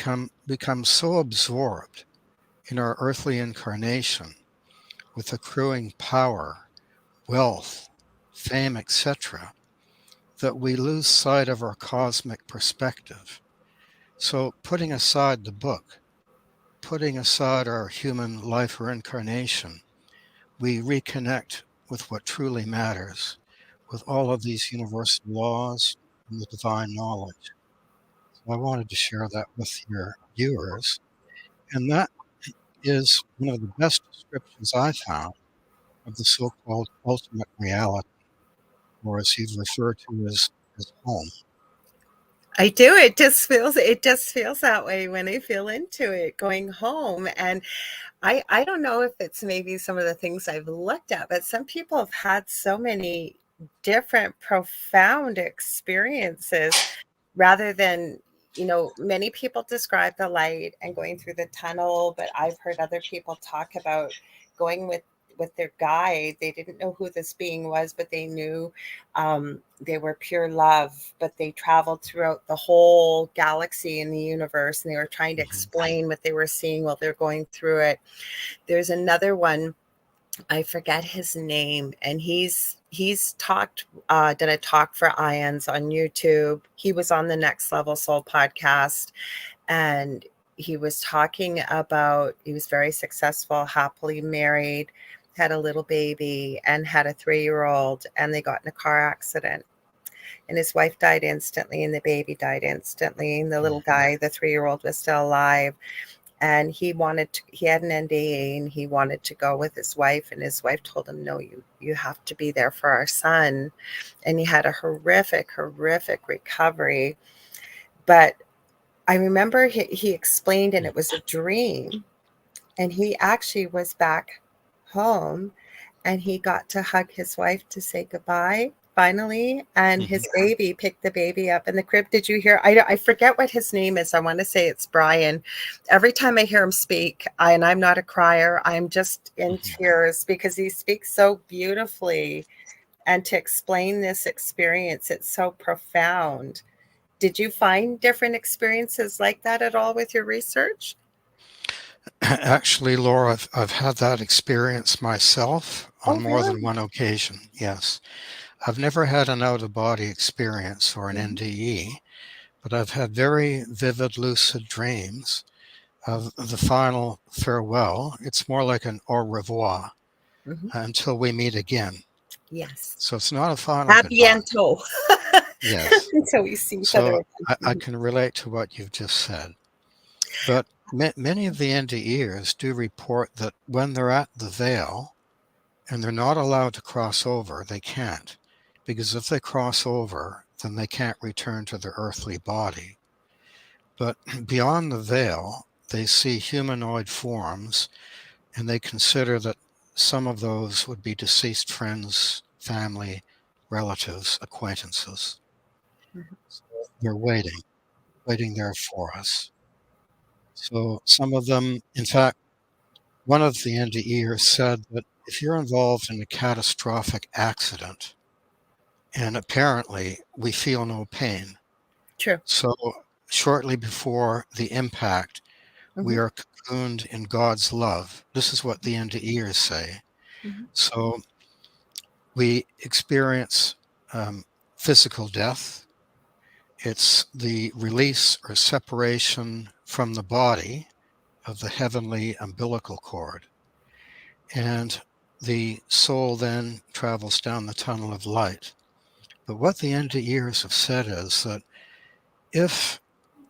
become so absorbed in our earthly incarnation with accruing power, wealth, fame, etc., that we lose sight of our cosmic perspective. So putting aside the book, putting aside our human life or incarnation, we reconnect with what truly matters, with all of these universal laws and the divine knowledge. So I wanted to share that with your viewers. And that is one of the best descriptions I found of the so-called ultimate reality, or as you've referred to as home. I do. It just feels that way when I feel into it, going home. And I don't know if it's maybe some of the things I've looked at, but some people have had so many different profound experiences rather than, many people describe the light and going through the tunnel, but I've heard other people talk about going with their guide. They didn't know who this being was, but they knew they were pure love, but they traveled throughout the whole galaxy and the universe, and they were trying to Mhm. explain what they were seeing while they're going through it. There's another one, I forget his name, and he's talked did a talk for Ions on YouTube. He was on the Next Level Soul podcast, and he was talking about, he was very successful, happily married, had a little baby, and had a 3-year-old, and they got in a car accident. And his wife died instantly, and the baby died instantly. And the little guy, the 3-year-old, was still alive. And he had an NDA, and he wanted to go with his wife. And his wife told him, no, you have to be there for our son. And he had a horrific recovery. But I remember he explained, and it was a dream. And he actually was back home, and he got to hug his wife to say goodbye finally. And Mhm. his baby picked the baby up in the crib. Did you hear? I forget what his name is. I want to say it's Brian. Every time I hear him speak, and I'm not a crier, I'm just in Mhm. tears because he speaks so beautifully. And to explain this experience, it's so profound. Did you find different experiences like that at all with your research? Actually, Laura, I've had that experience myself on Oh, more than really? one occasion. Yes. I've never had an out-of-body experience or an Mhm. NDE, but I've had very vivid lucid dreams of the final farewell. It's more like an au revoir Mhm. until we meet again. Yes. So it's not a final A goodbye. bientôt. Yes. Until we see each other So again. I Mhm. can relate to what you've just said. But many of the NDEers do report that when they're at the veil and they're not allowed to cross over, they can't. Because if they cross over, then they can't return to their earthly body. But beyond the veil, they see humanoid forms and they consider that some of those would be deceased friends, family, relatives, acquaintances. Mhm. So they're waiting there for us. So some of them, in fact, one of the NDEers said that if you're involved in a catastrophic accident, and apparently we feel no pain. True. So shortly before the impact, we Mhm. are cocooned in God's love. This is what the NDEers say. Mhm. So we experience physical death, It's the release or separation from the body of the heavenly umbilical cord. And the soul then travels down the tunnel of light. But what the NDEs have said is that if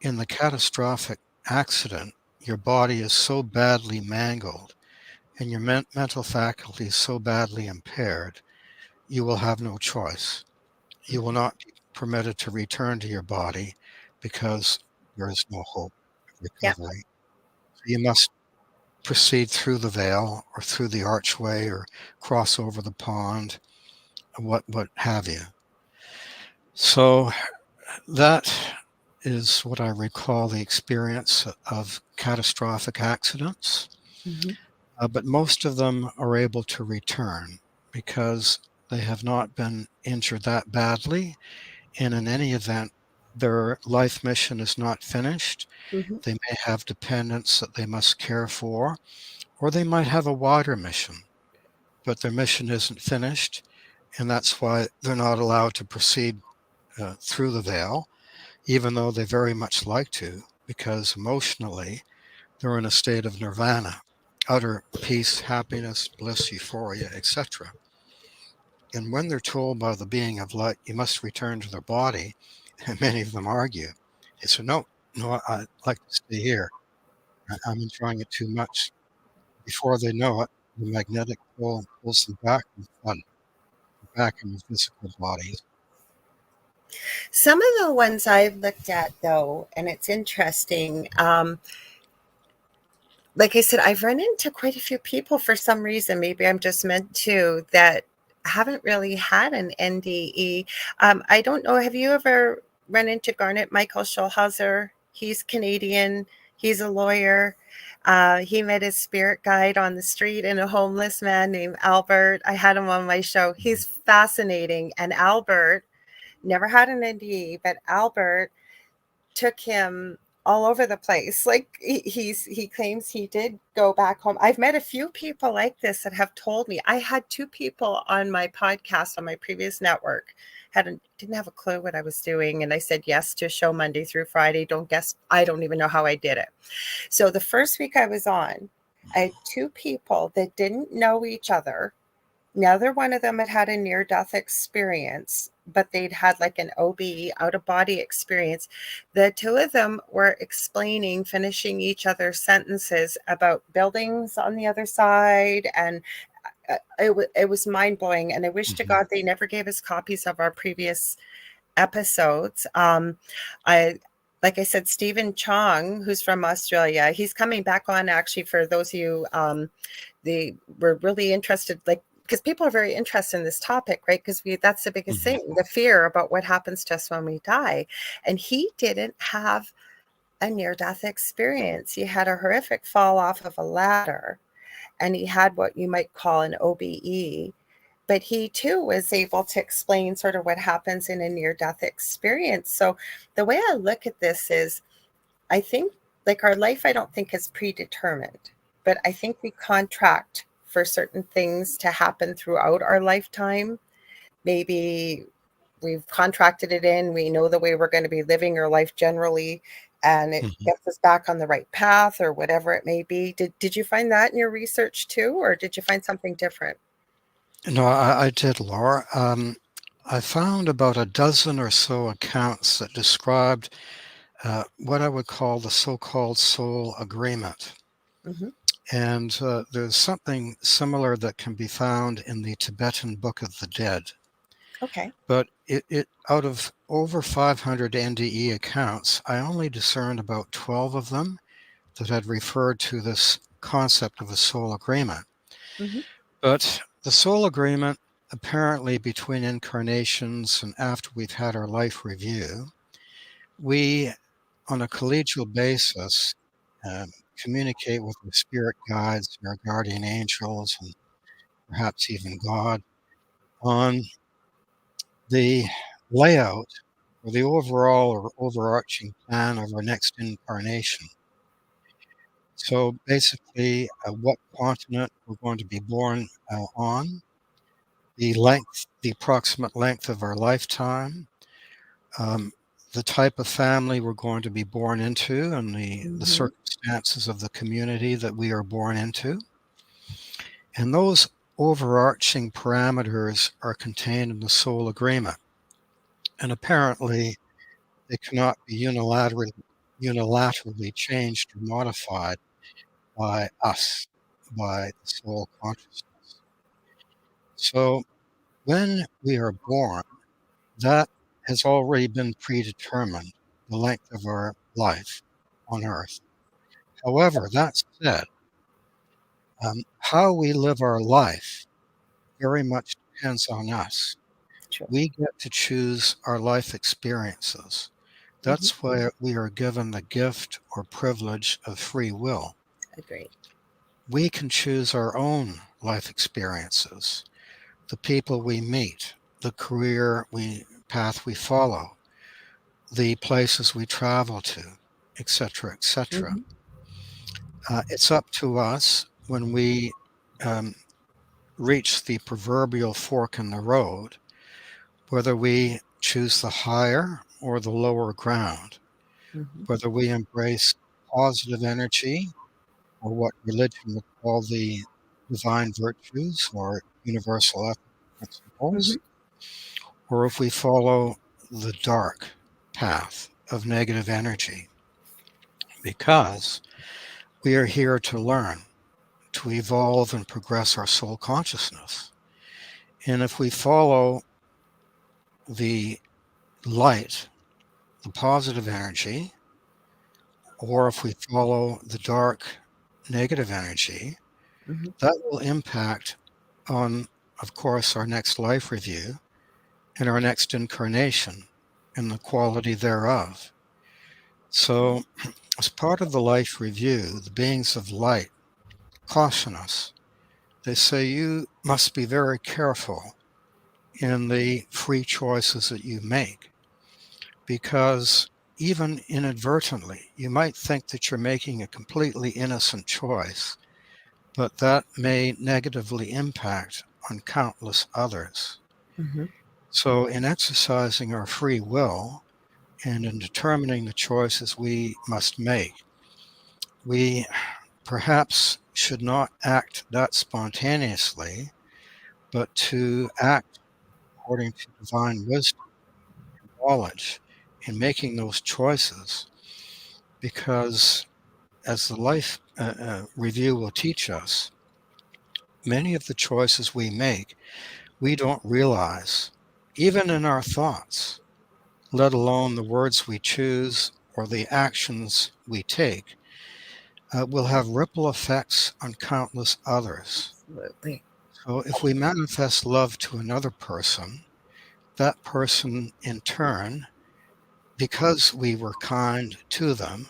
in the catastrophic accident your body is so badly mangled and your mental faculties so badly impaired, you will have no choice. You will not be permitted to return to your body because there is no hope of Yeah. recovery. So you must proceed through the veil or through the archway or cross over the pond, what have you. So that is what I recall the experience of catastrophic accidents. Mm-hmm. But most of them are able to return because they have not been injured that badly. And in any event, their life mission is not finished. Mm-hmm. They may have dependents that they must care for, or they might have a wider mission, but their mission isn't finished. And that's why they're not allowed to proceed through the veil, even though they very much like to, because emotionally they're in a state of nirvana, utter peace, happiness, bliss, euphoria, etc. And when they're told by the being of light, you must return to their body, and many of them argue. They say, no, I'd like to stay here. I'm enjoying it too much. Before they know it, the magnetic pole pulls them back and flood back in the physical bodies. Some of the ones I've looked at, though, and it's interesting. Like I said, I've run into quite a few people for some reason. Maybe I'm just meant to that haven't really had an NDE. I don't know. Have you ever run into Garnet Michael Schulhauser? He's Canadian. He's a lawyer. He met his spirit guide on the street and a homeless man named Albert. I had him on my show. He's fascinating. And Albert never had an NDE, but Albert took him all over the place. Like he claims he did go back home. I've met a few people like this that have told me. I had two people on my podcast on my previous network didn't have a clue what I was doing, and I said yes to a show Monday through Friday. Don't guess. I don't even know how I did it. So the first week I was on, I had two people that didn't know each other. Neither one of them had had a near-death experience, but they'd had like an OB, out-of-body experience. The two of them were finishing each other's sentences about buildings on the other side, and it was mind-blowing. And I wish to God they never gave us copies of our previous episodes. Like I said, Stephen Chong, who's from Australia, he's coming back on actually for those of you they were really interested, like, because people are very interested in this topic, right? Because that's the biggest thing, the fear about what happens to us when we die. And he didn't have a near-death experience. He had a horrific fall off of a ladder, and he had what you might call an OBE. But he too was able to explain sort of what happens in a near-death experience. So the way I look at this is, I think, like, our life, I don't think is predetermined, but I think we contract for certain things to happen throughout our lifetime. Maybe we've contracted it in, we know the way we're going to be living our life generally, and it gets us back on the right path or whatever it may be. Did you find that in your research too, or did you find something different? No, I did, Laura. I found about a dozen or so accounts that described what I would call the so-called soul agreement. Mm-hmm. And there's something similar that can be found in the Tibetan Book of the Dead. Okay. But it out of over 500 NDE accounts, I only discerned about 12 of them that had referred to this concept of a soul agreement. Mm-hmm. But the soul agreement, apparently between incarnations and after we've had our life review, we, on a collegial basis, communicate with our spirit guides, our guardian angels, and perhaps even God on the layout or the overall or overarching plan of our next incarnation. So basically, what continent we're going to be born on, the approximate length of our lifetime, um, the type of family we're going to be born into and the circumstances of the community that we are born into. And those overarching parameters are contained in the soul agreement. And apparently, they cannot be unilaterally changed or modified by us, by the soul consciousness. So when we are born, that has already been predetermined, the length of our life on Earth. However, that said, how we live our life very much depends on us. True. We get to choose our life experiences. That's why we are given the gift or privilege of free will. Agreed. We can choose our own life experiences, the people we meet, the career path we follow, the places we travel to, etc., etc. It's up to us when we reach the proverbial fork in the road, whether we choose the higher or the lower ground, whether we embrace positive energy or what religion would call the divine virtues or universal ethical principles, or if we follow the dark path of negative energy, because we are here to learn, to evolve and progress our soul consciousness. And if we follow the light, the positive energy, or if we follow the dark negative energy, that will impact on, of course, our next life review and our next incarnation and the quality thereof. So, as part of the life review, the beings of light caution us. They say you must be very careful in the free choices that you make, because even inadvertently, you might think that you're making a completely innocent choice, but that may negatively impact on countless others. So, in exercising our free will and in determining the choices we must make, we perhaps should not act that spontaneously, but to act according to divine wisdom and knowledge in making those choices, because as the life review will teach us, many of the choices we make, we don't realize, even in our thoughts, let alone the words we choose or the actions we take, will have ripple effects on countless others. Absolutely. So if we manifest love to another person, that person in turn, because we were kind to them,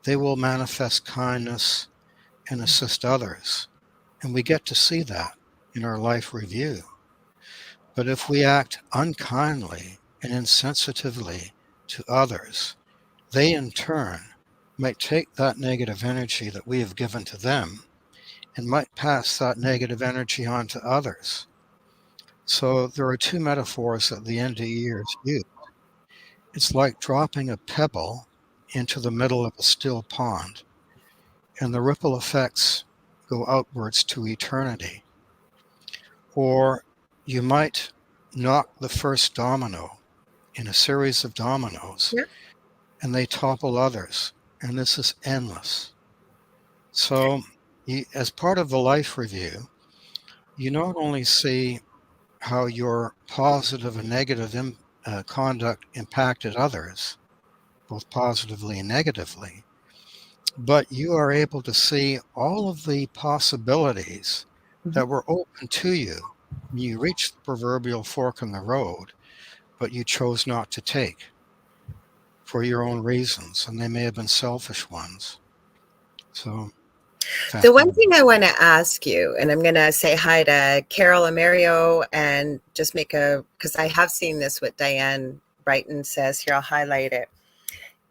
they will manifest kindness and assist others. And we get to see that in our life review. But if we act unkindly and insensitively to others, they in turn might take that negative energy that we have given to them and might pass that negative energy on to others. So there are two metaphors that the NDEs use. It's like dropping a pebble into the middle of a still pond, and the ripple effects go outwards to eternity. Or you might knock the first domino in a series of dominoes, Yeah. and they topple others, and this is endless. So, as part of the life review, you not only see how your positive and negative conduct impacted others, both positively and negatively, but you are able to see all of the possibilities that were open to you when you reached the proverbial fork in the road, but you chose not to take for your own reasons, and they may have been selfish ones. So, The one fascinating. thing I want to ask you, and I'm going to say hi to Carol and Mario and just because I have seen this with Diane Brighton says, here, I'll highlight it.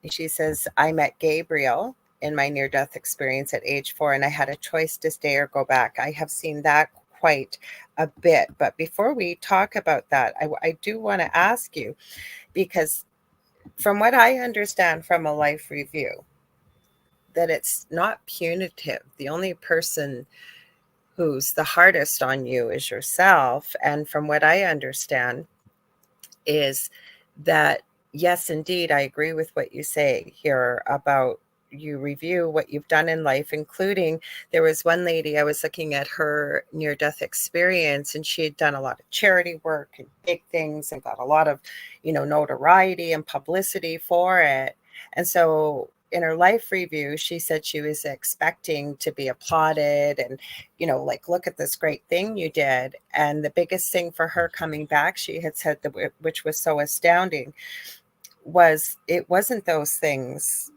And she says, I met Gabriel in my near-death experience at age 4, and I had a choice to stay or go back. I have seen that quite a bit. But before we talk about that, I do want to ask you, because From what I understand from a life review, that it's not punitive. The only person who's the hardest on you is yourself. And from what I understand, is that yes, indeed, I agree with what you say here about you review what you've done in life, including there was one lady I was looking at her near death experience, and she had done a lot of charity work and big things and got a lot of, notoriety and publicity for it. And so in her life review, she said she was expecting to be applauded and, like, look at this great thing you did. And the biggest thing for her coming back, she had said, that, which was so astounding, was it wasn't those things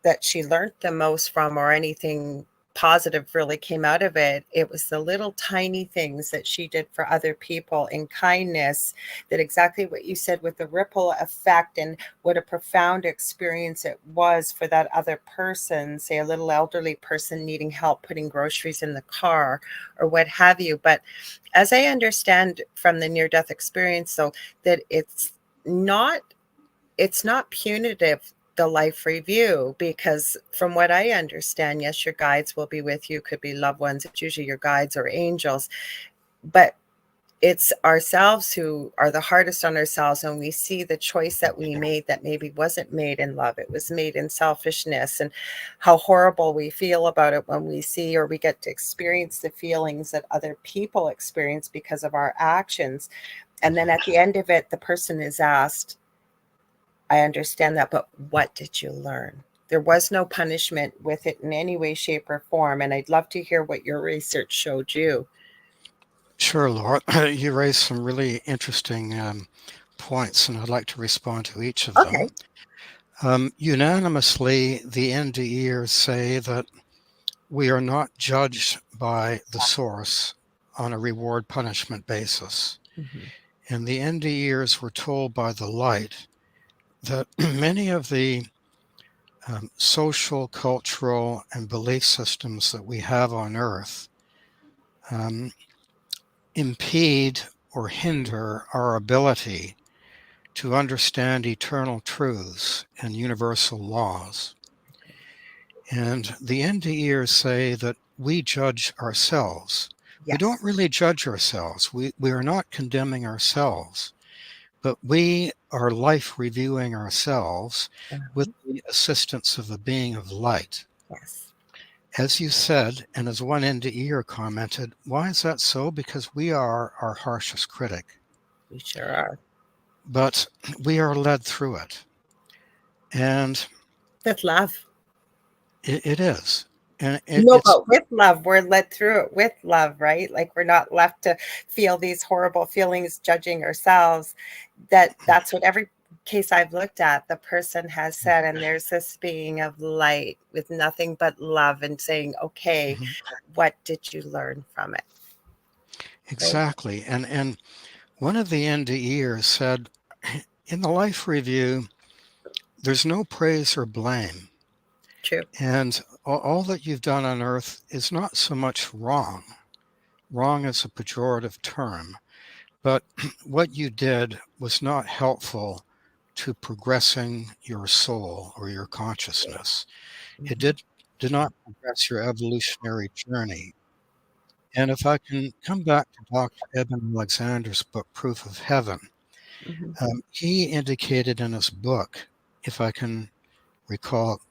that she learned the most from or anything positive really came out of it. It was the little tiny things that she did for other people in kindness, that exactly what you said with the ripple effect, and what a profound experience it was for that other person, say a little elderly person needing help putting groceries in the car or what have you. But as I understand from the near death experience, though, that not it's not punitive, the life review, because from what I understand, yes, your guides will be with you, could be loved ones, it's usually your guides or angels, but it's ourselves who are the hardest on ourselves when we see the choice that we made that maybe wasn't made in love, it was made in selfishness, and how horrible we feel about it when we see or we get to experience the feelings that other people experience because of our actions. And then at the end of it, the person is asked, I understand that, but what did you learn? There was no punishment with it in any way, shape, or form. And I'd love to hear what your research showed you. Sure, Laura. You raised some really interesting points, and I'd like to respond to each of them. Okay. Unanimously, the NDEs say that we are not judged by the source on a reward punishment basis. Mhm. And the NDEs were told by the light that many of the social, cultural, and belief systems that we have on Earth um, impede or hinder our ability to understand eternal truths and universal laws. And the NDEs say that we judge ourselves. We don't Yes. really judge ourselves. We are not condemning ourselves, but we are life reviewing ourselves with Uh-huh. the assistance of a being of light. Yes. As you said, and as one NDEer commented, why is that so? Because we are our harshest critic, We sure are. but we are led through it. And With love. it is. And No, it's but with love, we're led through it with love, right? Like we're not left to feel these horrible feelings, judging ourselves. That's what every case I've looked at, the person has said, and there's this being of light with nothing but love and saying, okay, Mhm. what did you learn from it? Right? Exactly. And one of the NDEers said, in the life review, there's no praise or blame. True. And all that you've done on earth is not so much wrong. Wrong is a pejorative term, but what you did was not helpful to progressing your soul or your consciousness. It Mhm. did not progress your evolutionary journey. And if I can come back to Dr. Eben Alexander's book, Proof of Heaven, Mhm. he indicated in his book, if I can recall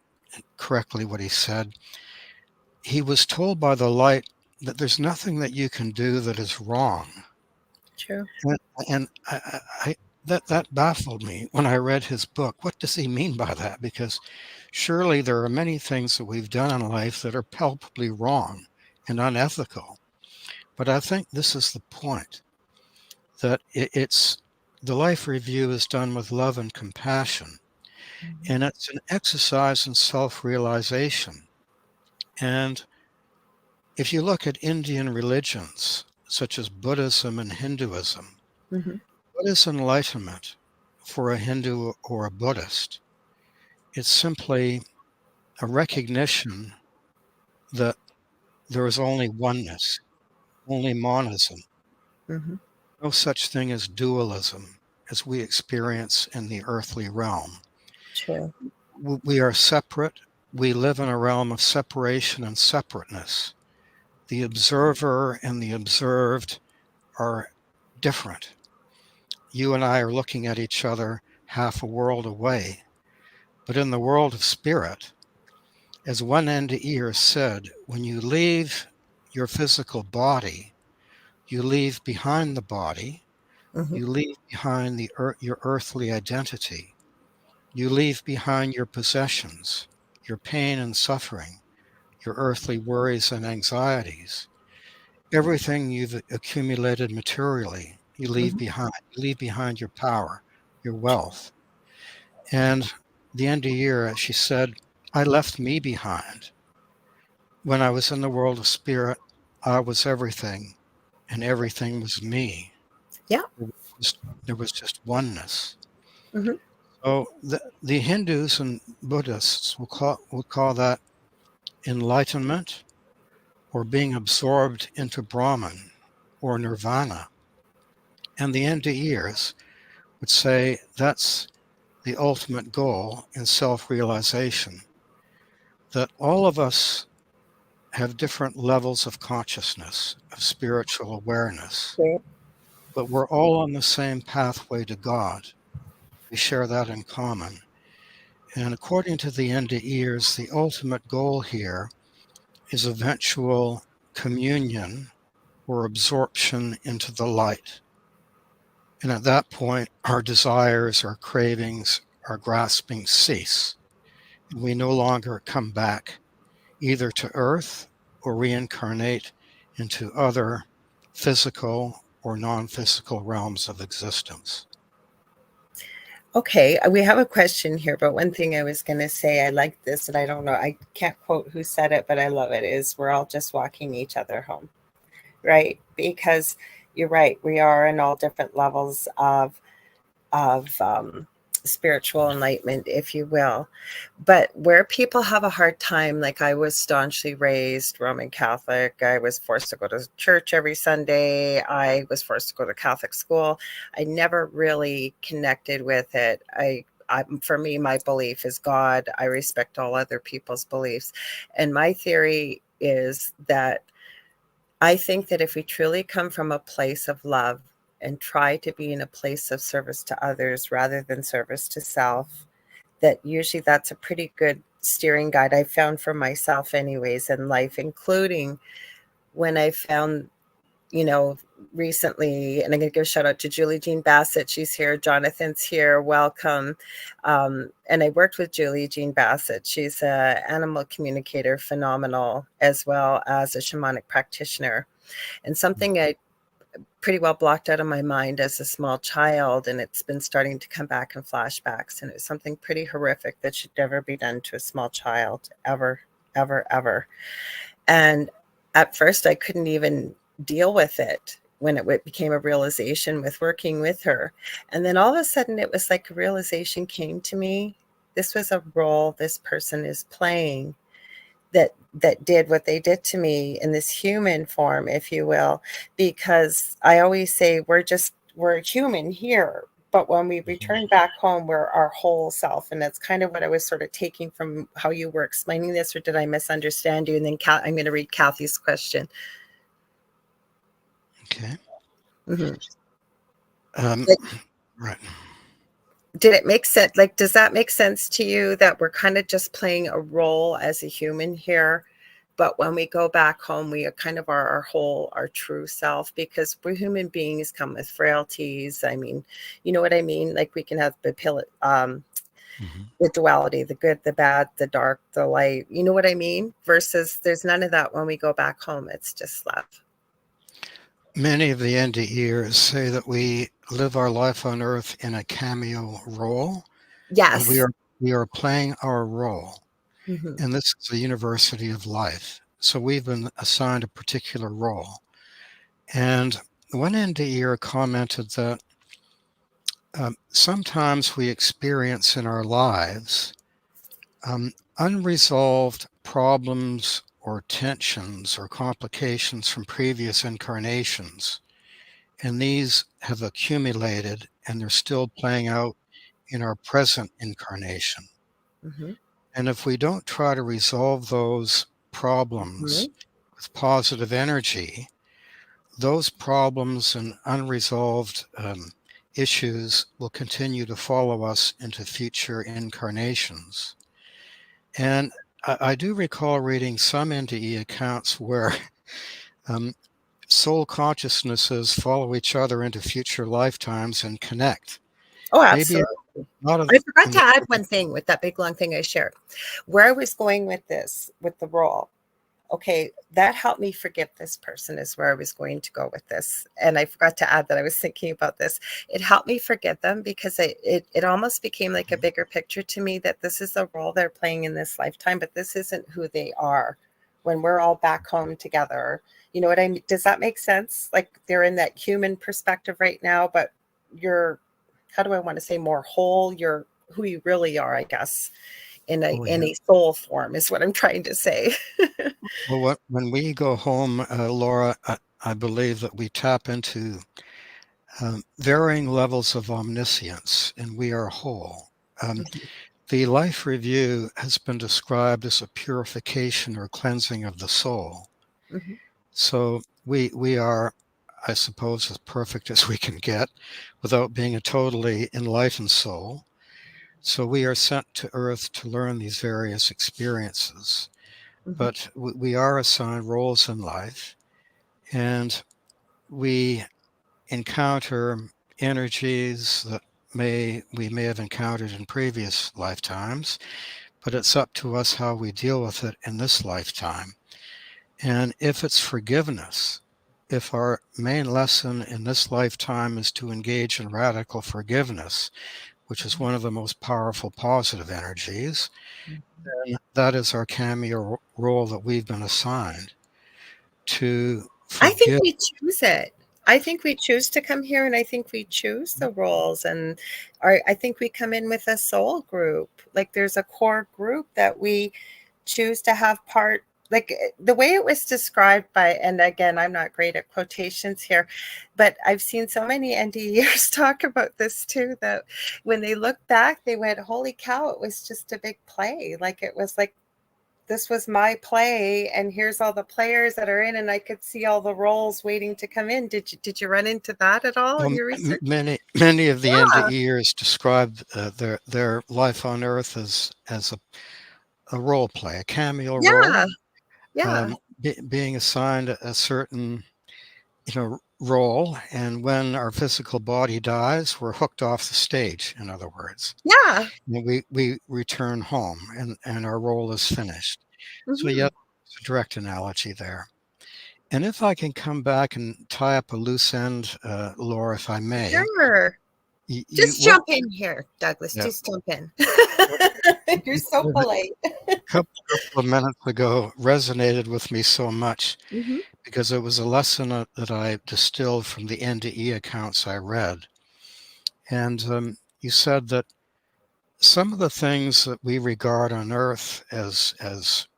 correctly what he said, he was told by the light that there's nothing that you can do that is wrong. True. And, and that baffled me when I read his book. What does he mean by that? Because surely there are many things that we've done in life that are palpably wrong and unethical. But I think this is the point, that it's the life review is done with love and compassion, Mhm. and it's an exercise in self-realization. And if you look at Indian religions, such as Buddhism and Hinduism, Mhm. what is enlightenment for a Hindu or a Buddhist? It's simply a recognition that there is only oneness, only monism, Mhm. no such thing as dualism as we experience in the earthly realm. True. We are separate. We live in a realm of separation and separateness. The observer and the observed are different. You and I are looking at each other half a world away. But in the world of spirit, as one NDE said, when you leave your physical body, you leave behind the body, Hmm. you leave behind your earthly identity, you leave behind your possessions, your pain and suffering, your earthly worries and anxieties, everything you've accumulated materially, you leave Hmm. behind. You leave behind your power, your wealth. And the end of the year, she said, I left me behind. When I was in the world of spirit, I was everything, and everything was me. Yeah. There was just oneness. Hmm. So the Hindus and Buddhists will call that enlightenment or being absorbed into Brahman or nirvana. And the NDEs would say that's the ultimate goal in self-realization, that all of us have different levels of consciousness, of spiritual awareness, Okay. but we're all on the same pathway to God. We share that in common. And according to the NDEs, the ultimate goal here is eventual communion or absorption into the light. And at that point, our desires, our cravings, our grasping cease. And we no longer come back either to earth or reincarnate into other physical or non-physical realms of existence. Okay, we have a question here, but one thing I was going to say, I like this, and I don't know, I can't quote who said it, but I love it, is we're all just walking each other home, right? Because you're right, we are in all different levels of spiritual enlightenment, if you will. But where people have a hard time, like I was staunchly raised Roman Catholic, I was forced to go to church every Sunday, I was forced to go to Catholic school. I never really connected with it. For me, my belief is God. I respect all other people's beliefs. And my theory is that I think that if we truly come from a place of love and try to be in a place of service to others rather than service to self, that usually that's a pretty good steering guide I found for myself anyways in life, including when I found, you know, recently, and I'm going to give a shout out to Julie Jean Bassett. She's here. Jonathan's here. Welcome. And I worked with Julie Jean Bassett. She's an animal communicator, phenomenal, as well as a shamanic practitioner. And something I pretty well blocked out of my mind as a small child, and it's been starting to come back in flashbacks. And it was something pretty horrific that should never be done to a small child, ever, ever, ever. And at first, I couldn't even deal with it when it became a realization with working with her. And then all of a sudden, it was like a realization came to me. This was a role this person is playing that did what they did to me in this human form, if you will, because I always say we're human here, but when we return back home, we're our whole self. And that's kind of what I was sort of taking from how you were explaining this, or did I misunderstand you? And then I'm going to read Kathy's question. Okay. Mm-hmm. Like, right. Did it make sense? Like, does that make sense to you that we're kind of just playing a role as a human here? But when we go back home, we are kind of our whole, our true self, because we're human beings come with frailties. I mean, you know what I mean? Like we can have the duality, the good, the bad, the dark, the light. You know what I mean? Versus there's none of that when we go back home. It's just love. Many of the NDEs say that we live our life on Earth in a cameo role, and Yes. we are playing our role. Mm-hmm. And this is a university of life. So we've been assigned a particular role. And one NDE commented that sometimes we experience in our lives unresolved problems or tensions or complications from previous incarnations. And these have accumulated and they're still playing out in our present incarnation. Mm-hmm. And if we don't try to resolve those Mm-hmm. problems with positive energy, those problems and unresolved issues will continue to follow us into future incarnations. And I do recall reading some NDE accounts where um, soul consciousnesses follow each other into future lifetimes and connect. Oh, Maybe absolutely. not I forgot in to the add one thing with that big long thing I shared. Where I was going with this, with the role, okay, that helped me forgive this person is where I was going to go with this. And I forgot to add that I was thinking about this. It helped me forgive them because it almost became like a bigger picture to me that this is a role they're playing in this lifetime, but this isn't who they are when we're all back home together. You know what I mean? Does that make sense? Like they're in that human perspective right now, but you're, how do I want to say, more whole? You're who you really are, I guess, oh in yeah. a soul form is what I'm trying to say. Well, when we go home, Laura, I believe that we tap into varying levels of omniscience, and we are whole. The life review has been described as a purification or cleansing of the soul. Mhm. So we are, I suppose, as perfect as we can get without being a totally enlightened soul. So we are sent to Earth to learn these various experiences. Mhm. But we are assigned roles in life, and we encounter energies that we may have encountered in previous lifetimes, but it's up to us how we deal with it in this lifetime. And if it's forgiveness, if our main lesson in this lifetime is to engage in radical forgiveness, which is one of the most powerful positive energies, then that is our cameo role that we've been assigned to I think forgive. we choose it. I think we choose to come here, and I think we choose the roles. And I think we come in with a soul group. Like there's a core group that we choose to have part. Like the way it was described by, and again, I'm not great at quotations here, but I've seen so many NDEs talk about this too, that when they look back, they went, holy cow, it was just a big play. Like it was like, this was my play and here's all the players that are in, and I could see all the roles waiting to come in. Did you run into that at all in Well, your research? many of the Yeah, NDEers describe their life on Earth as a role play, a cameo yeah, role, yeah, being assigned a certain role, and when our physical body dies, we're hooked off the stage. In other words, yeah. and we return home, and our role is finished. So, Hmm. yeah, it's a direct analogy there. And if I can come back and tie up a loose end, Laura, if I may, Sure. you Just what? jump in here, Douglas. Yeah, Just jump in. what You're so a polite. couple of minutes ago resonated with me so much Hmm. because it was a lesson that I distilled from the NDE accounts I read. And you said that some of the things that we regard on Earth as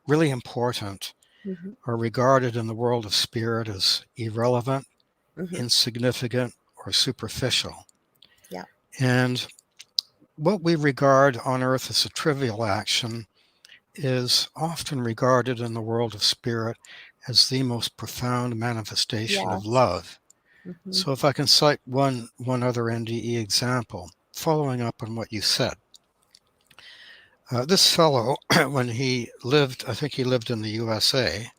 really important Hmm. are regarded in the world of spirit as irrelevant, Hmm. insignificant, or superficial. Yeah. And what we regard on Earth as a trivial action is often regarded in the world of spirit as the most profound manifestation of Yes. love. Hmm. So if I can cite one other NDE example, following up on what you said. This fellow, when he lived, I think he lived in the USA,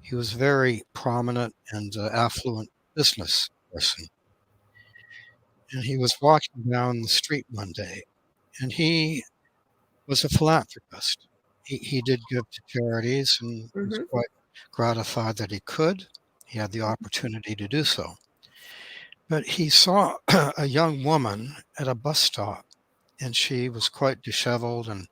he was a very prominent and affluent business person. And he was walking down the street one day, and he was a philanthropist. He did give to charities and was Hmm. quite gratified that he could. He had the opportunity to do so. But he saw a young woman at a bus stop, and she was quite disheveled and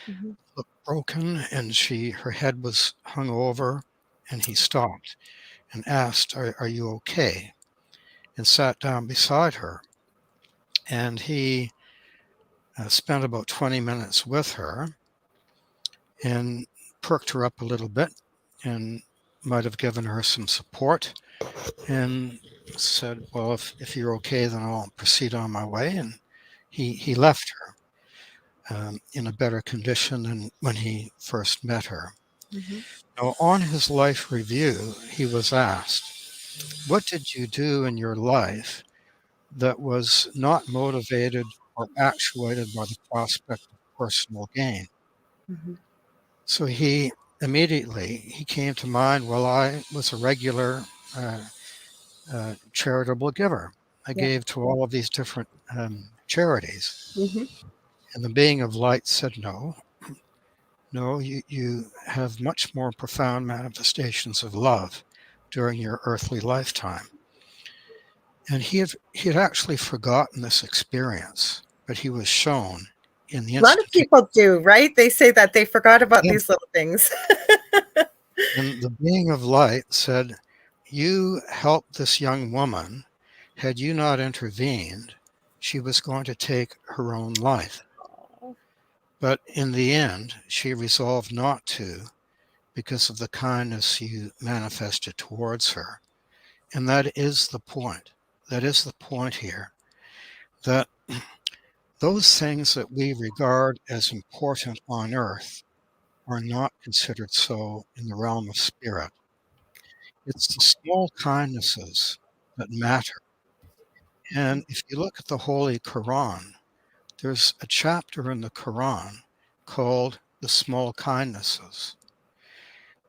Hmm. looked broken, and her head was hung over, and he stopped and asked, are you okay? And sat down beside her. And he spent about 20 minutes with her and perked her up a little bit and might have given her some support and said, well, if you're okay, then I'll proceed on my way. And he left her. in a better condition than when he first met her. Mm-hmm. Now, on his life review, he was asked, "What did you do in your life that was not motivated or actuated by the prospect of personal gain?" Mm-hmm. So he came to mind, well, I was a regular uh, charitable giver. I Yeah. gave to all of these different charities. Mm-hmm. And the being of light said, no, no, you have much more profound manifestations of love during your earthly lifetime. And he had actually forgotten this experience, but he was shown in the A lot of instantaneous. people do, right? They say that they forgot about these little things. And the being of light said, "You helped this young woman. Had you not intervened, she was going to take her own life. But in the end, she resolved not to because of the kindness you manifested towards her." And that is the point. That is the point here. That those things that we regard as important on earth are not considered so in the realm of spirit. It's the small kindnesses that matter. And if you look at the Holy Quran, there's a chapter in the Quran called the small kindnesses.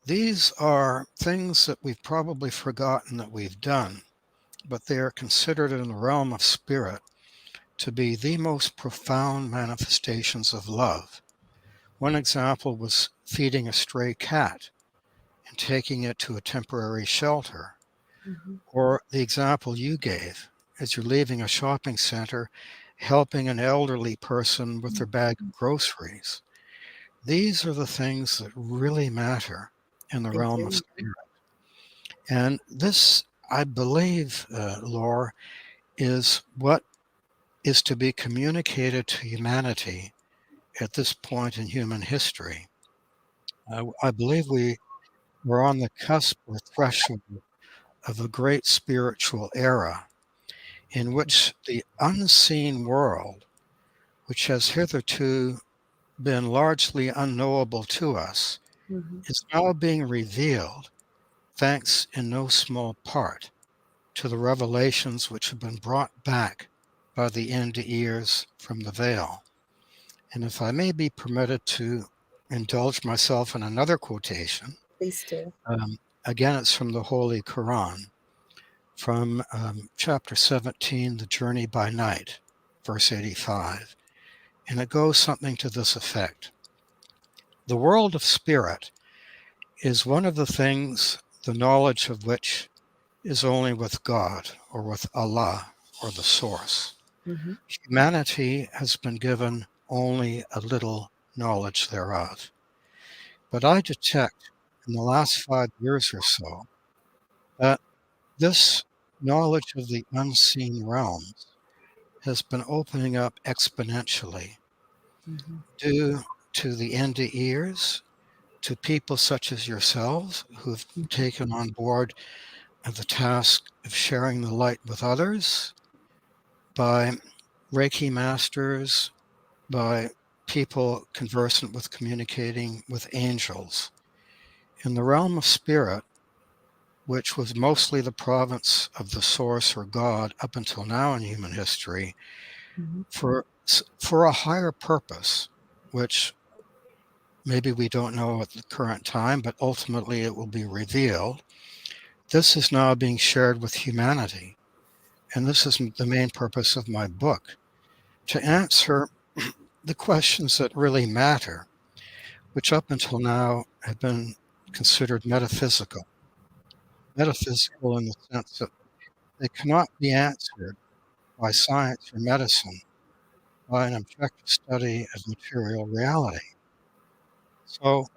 These are things that we've probably forgotten that we've done, but they are considered in the realm of spirit to be the most profound manifestations of love. One example was feeding a stray cat and taking it to a temporary shelter. Mm-hmm. Or the example you gave, as you're leaving a shopping center, helping an elderly person with their bag of groceries. These are the things that really matter in the They realm of do. spirit. And this, I believe, Laura, is what is to be communicated to humanity at this point in human history. I believe we're on the cusp or threshold of a great spiritual era in which the unseen world, which has hitherto been largely unknowable to us, Mm-hmm. is now being revealed, thanks in no small part to the revelations which have been brought back by the NDEs from the veil. And if I may be permitted to indulge myself in another quotation, Please do. again, it's from the Holy Quran, from chapter 17, The Journey by Night, verse 85. And it goes something to this effect: "The world of spirit is one of the things the knowledge of which is only with God or with Allah or the Source. Mm-hmm. Humanity has been given only a little knowledge thereof. But I detect in the last 5 years or so that this knowledge of the unseen realms has been opening up exponentially Mm-hmm. due to the NDEs, to people such as yourselves who've taken on board the task of sharing the light with others, by Reiki masters, by people conversant with communicating with angels. In the realm of spirit, which was mostly the province of the source or God up until now in human history, Mm-hmm. for a higher purpose, which maybe we don't know at the current time, but ultimately it will be revealed. This is now being shared with humanity. And this is the main purpose of my book, to answer the questions that really matter, which up until now have been considered metaphysical. Metaphysical in the sense that they cannot be answered by science or medicine, by an objective study of material reality. So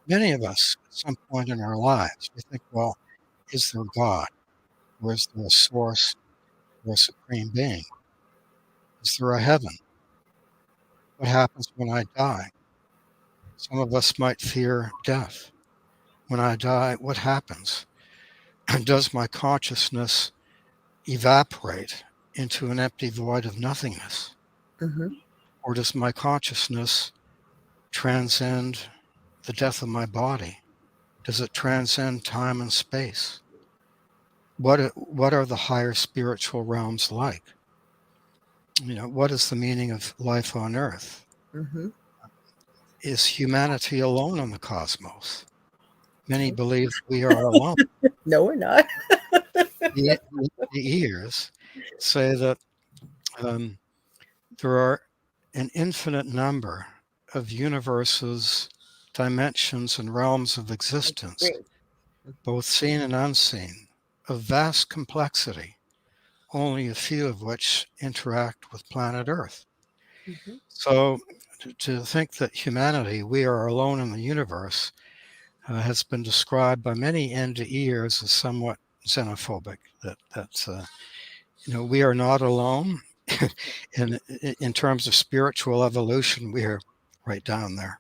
many of us, at some point in our lives, we think, well, is there God? Or is there a source or a supreme being? Is there a heaven? What happens when I die? Some of us might fear death. When I die, what happens? Does my consciousness evaporate into an empty void of nothingness? Mm-hmm. Or does my consciousness transcend the death of my body? Does it transcend time and space? What are the higher spiritual realms like? What is the meaning of life on Earth? Mm-hmm. Is humanity alone in the cosmos? Many believe we are alone. No, we're not. The ears say that um, there are an infinite number of universes, dimensions, and realms of existence, Great. both seen and unseen, of vast complexity, only a few of which interact with planet Earth. Mm-hmm. So to think that humanity, we are alone in the universe, has been described by many NDEs as somewhat xenophobic. We are not alone. in terms of spiritual evolution, we are right down there.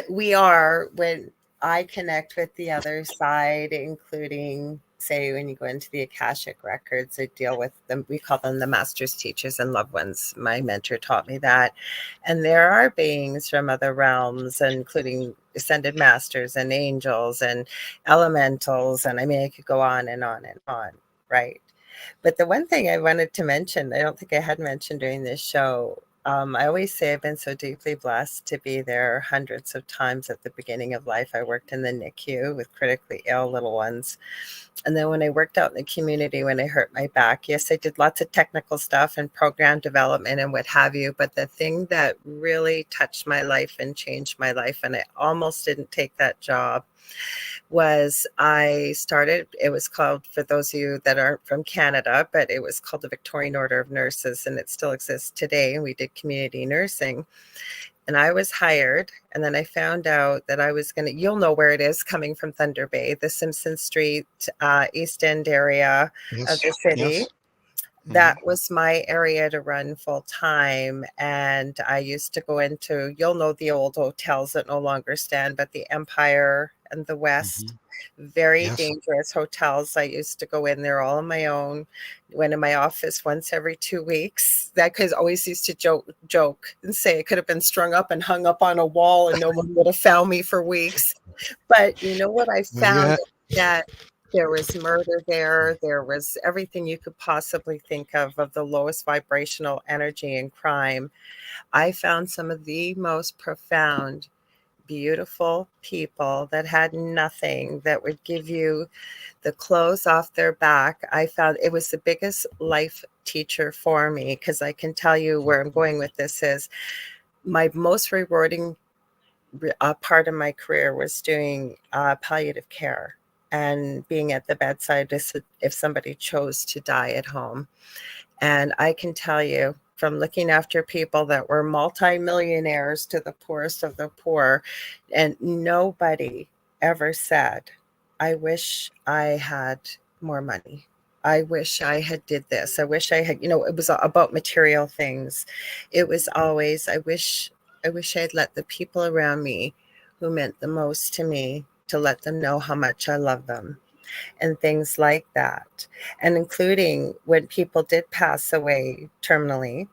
We are, when I connect with the other side, including, say, when you go into the Akashic records, I deal with them. We call them the masters, teachers, and loved ones. My mentor taught me that. And there are beings from other realms, including ascended masters and angels and elementals. And I mean, I could go on and on and on, right? But the one thing I wanted to mention, I don't think I had mentioned during this show, I always say I've been so deeply blessed to be there hundreds of times at the beginning of life. I worked in the NICU with critically ill little ones. And then when I worked out in the community, when I hurt my back, yes, I did lots of technical stuff and program development and what have you. But the thing that really touched my life and changed my life, and I almost didn't take that job, was I started, it was called, for those of you that aren't from Canada, but it was called the Victorian Order of Nurses, and it still exists today. And we did community nursing. And I was hired, and then I found out that I was going to, you'll know where it is coming from Thunder Bay, the Simpson Street, East End area of Yes, the city. yes. That was my area to run full time. And I used to go into, you'll know the old hotels that no longer stand, but the Empire and the West, Mm-hmm. very Yes. dangerous hotels. I used to go in there all on my own. Went in my office once every 2 weeks. That kid always used to joke and say it could have been strung up and hung up on a wall and no one would have found me for weeks. But you know what I Well, you found? had, That there was murder there. There was everything you could possibly think of the lowest vibrational energy and crime. I found some of the most profound, beautiful people that had nothing, that would give you the clothes off their back. I found it was the biggest life teacher for me, because I can tell you where I'm going with this is my most rewarding part of my career was doing palliative care and being at the bedside if somebody chose to die at home. And I can tell you, from looking after people that were multimillionaires to the poorest of the poor, and nobody ever said, I wish I had more money. I wish I had did this. I wish I had, it was about material things. It was always, I wish I had let the people around me who meant the most to me, to let them know how much I love them, and things like that. And including when people did pass away terminally,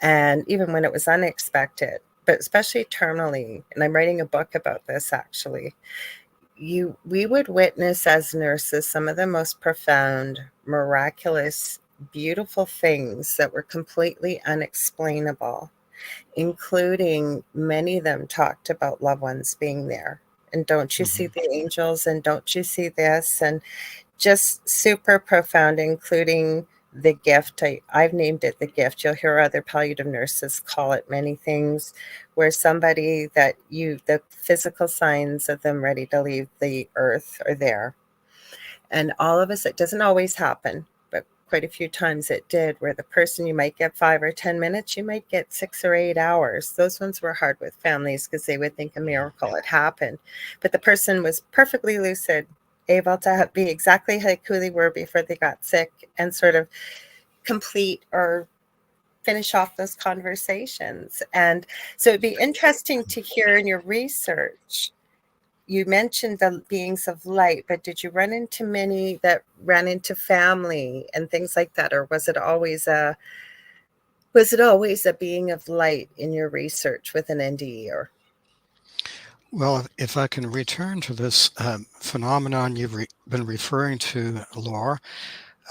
and even when it was unexpected, but especially terminally. And I'm writing a book about this actually. We would witness as nurses some of the most profound, miraculous, beautiful things that were completely unexplainable, including many of them talked about loved ones being there. And don't you see mhm. the angels? And don't you see this? And just super profound, including the gift. I've named it the gift. You'll hear other palliative nurses call it many things, where somebody that the physical signs of them ready to leave the earth are there. And all of us, it doesn't always happen, but quite a few times it did, where the person, you might get 5 or 10 minutes, you might get 6 or 8 hours. Those ones were hard with families because they would think a miracle had happened. But the person was perfectly lucid, able to be exactly like who they were before they got sick, and sort of complete or finish off those conversations. And so it'd be interesting to hear in your research. You mentioned the beings of light, but did you run into many that ran into family and things like that? Or was it always Was it always a being of light in your research with an NDE? Or Well, if I can return to this phenomenon you've been referring to, Laura,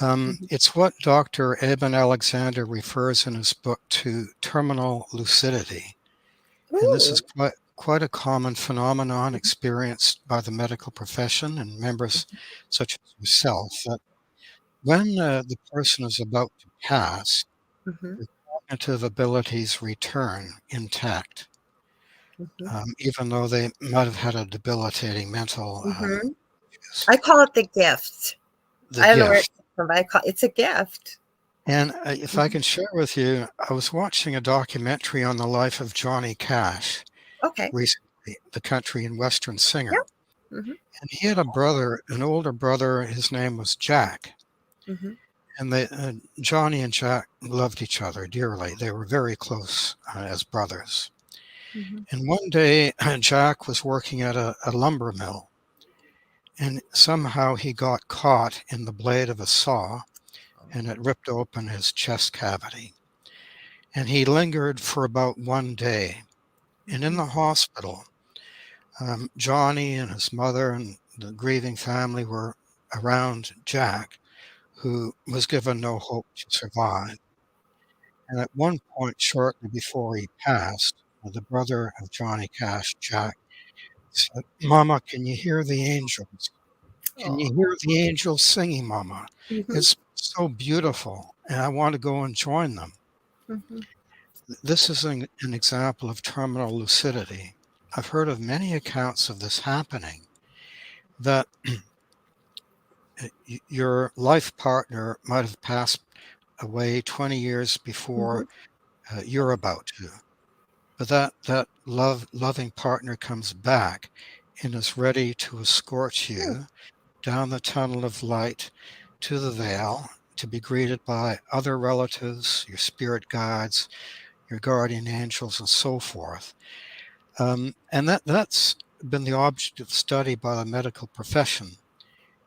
Mhm. it's what Dr. Eben Alexander refers in his book to terminal lucidity. And this is Ooh. quite a common phenomenon experienced by the medical profession and members such as yourself, that when the person is about to pass, Mhm. their cognitive abilities return intact, Mhm. even though they might have had a debilitating mental Mhm. issues. I call it the gift. The I don't know where it gift. comes from, but it's a gift. And if I Mhm. can share with you, I was watching a documentary on the life of Johnny Cash Okay. recently, the country and western singer. Yep. Mhm. And he had a brother, an older brother. His name was Jack. Mhm. And Johnny and Jack loved each other dearly. They were very close as brothers. Mhm. And one day, Jack was working at a lumber mill, and somehow he got caught in the blade of a saw, and it ripped open his chest cavity. And he lingered for about 1 day. And in Mhm. the hospital, Johnny and his mother and the grieving family were around Jack, who was given no hope to survive. And at one point, shortly before he passed, the brother of Johnny Cash, Jack, said, "Mama, can you hear the angels? Can you Aw. hear the angels singing, Mama? Mhm. It's so beautiful, and I want to go and join them." Mhm. This is an example of terminal lucidity. I've heard of many accounts of this happening, that your life partner might have passed away 20 years before Mhm. you're about to. But that loving partner comes back and is ready to escort Mm. you down the tunnel of light to the veil, to be greeted by other relatives, your spirit guides, your guardian angels, and so forth. And that's been the object of study by the medical profession,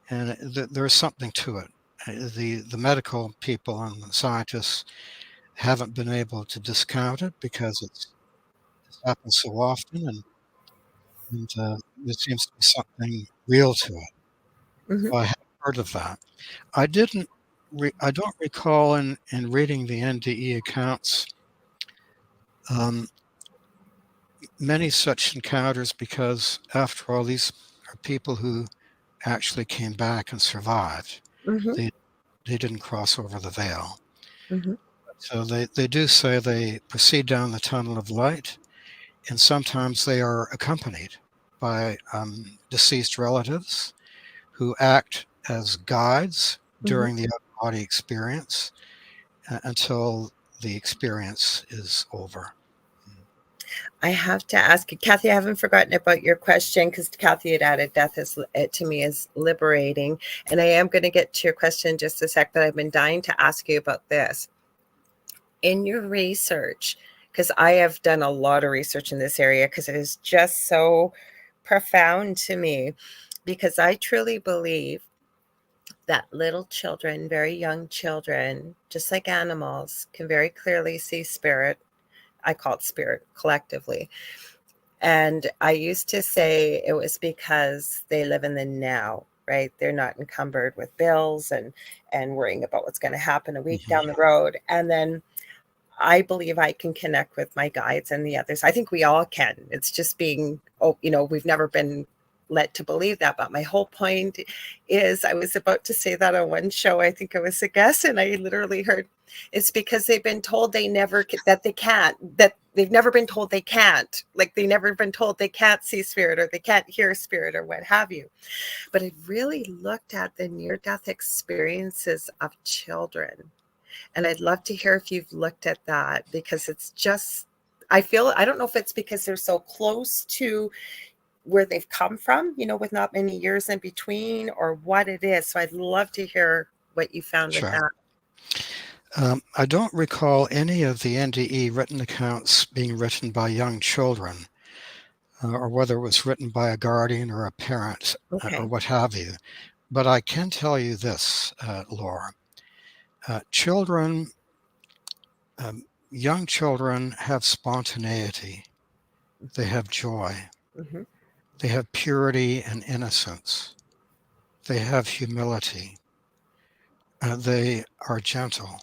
and there's something to it. The medical people and the scientists haven't been able to discount it because it happens so often, and there seems to be something real to it. Mhm. So I have heard of that. I didn't. I don't recall in reading the NDE accounts um, many such encounters, because after all, these are people who actually came back and survived. Mhm. They they didn't cross over the veil. Mhm. So they do say they proceed down the tunnel of light, and sometimes they are accompanied by deceased relatives who act as guides Mhm. during the out-of-body experience until the experience is over. I have to ask you, Kathy, I haven't forgotten about your question, because Kathy had added death is to me is liberating. And I am going to get to your question in just a sec, but I've been dying to ask you about this. In your research, because I have done a lot of research in this area, because it is just so profound to me, because I truly believe that little children, very young children, just like animals, can very clearly see spirit. I call it spirit collectively. And I used to say it was because they live in the now, right? They're not encumbered with bills and worrying about what's going to happen a week Mhm. down the road. And then I believe I can connect with my guides and the others. I think we all can. It's just being, oh, we've never been led to believe that. But my whole point is, I was about to say that on one show. I think I was a guest, and I literally heard it's because they've been told that they can't, that they've never been told they can't. Like they've never been told they can't see spirit or they can't hear spirit or what have you. But I really looked at the near death experiences of children, and I'd love to hear if you've looked at that, because it's just, I don't know if it's because they're so close to where they've come from, with not many years in between, or what it is. So I'd love to hear what you found with Sure. that. I don't recall any of the NDE written accounts being written by young children, or whether it was written by a guardian or a parent, or Okay. what have you. But I can tell you this, Laura. Children young children have spontaneity, they have joy, Mm-hmm. they have purity and innocence, they have humility, they are gentle,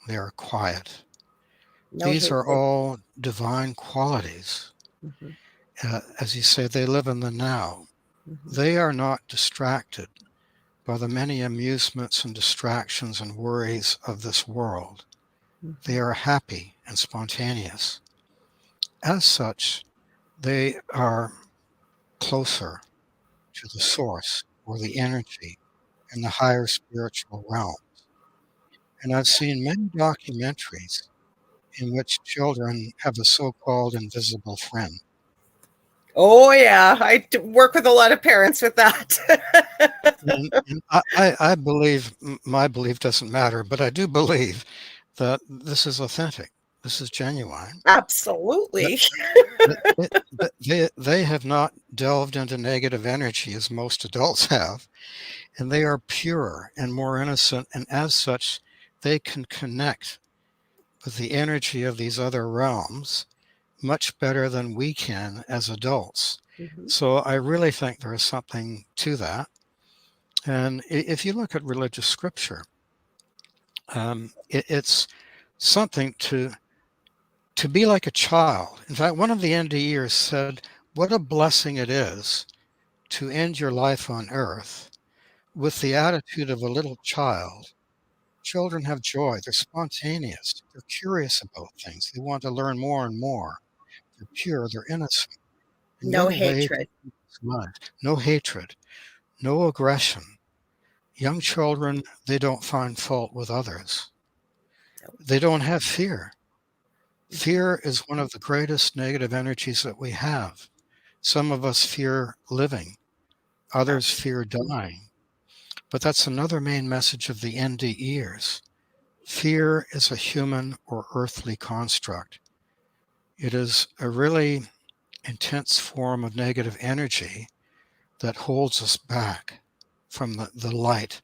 they are quiet. No These are hatred. all divine qualities. Mm-hmm. As you say, they live in the now. Mm-hmm. They are not distracted by the many amusements and distractions and worries of this world. Mm-hmm. They are happy and spontaneous. As such, they are closer to the source or the energy in the higher spiritual realm. And I've seen many documentaries in which children have a so-called invisible friend. Oh yeah, work with a lot of parents with that. And I believe, my belief doesn't matter, but I do believe that this is authentic. This is genuine. That, Absolutely. they have not delved into negative energy as most adults have, and they are purer and more innocent, and as such, they can connect with the energy of these other realms much better than we can as adults. Mm-hmm. So I really think there is something to that. And if you look at religious scripture, it's something to be like a child. In fact, one of the NDEs said, "What a blessing it is to end your life on earth with the attitude of a little child." Children have joy. They're spontaneous. They're curious about things. They want to learn more and more. They're pure. They're innocent. In No many ways, hatred. it's life. No hatred, no aggression. Young children, they don't find fault with others. They don't have fear. Mm-hmm. Fear is one of the greatest negative energies that we have. Some of us fear living, others fear Absolutely. dying. But that's another main message of the NDEs. Fear is a human or earthly construct. It is a really intense form of negative energy that holds us back from the light,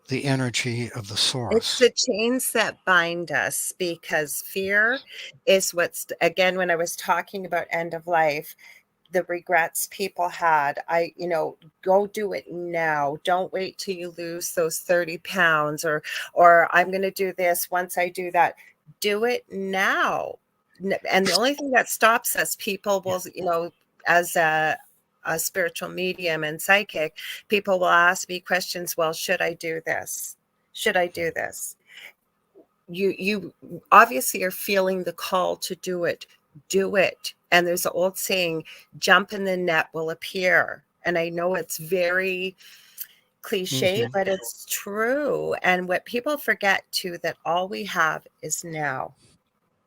the energy of the It's source. the chains that bind us because fear is what's, again, when I was talking about end of life, the regrets people had. Go do it now. Don't wait till you lose those 30 pounds or I'm going to do this once I do that. Do it now. And the only thing that stops us, people will, as a spiritual medium and psychic, people will ask me questions. Well, should I do this? Should I do this? You obviously are feeling the call to do it. And there's an old saying, jump in the net will appear. And I know it's very cliche, Mhm. but it's true. And what people forget too, that all we have is now.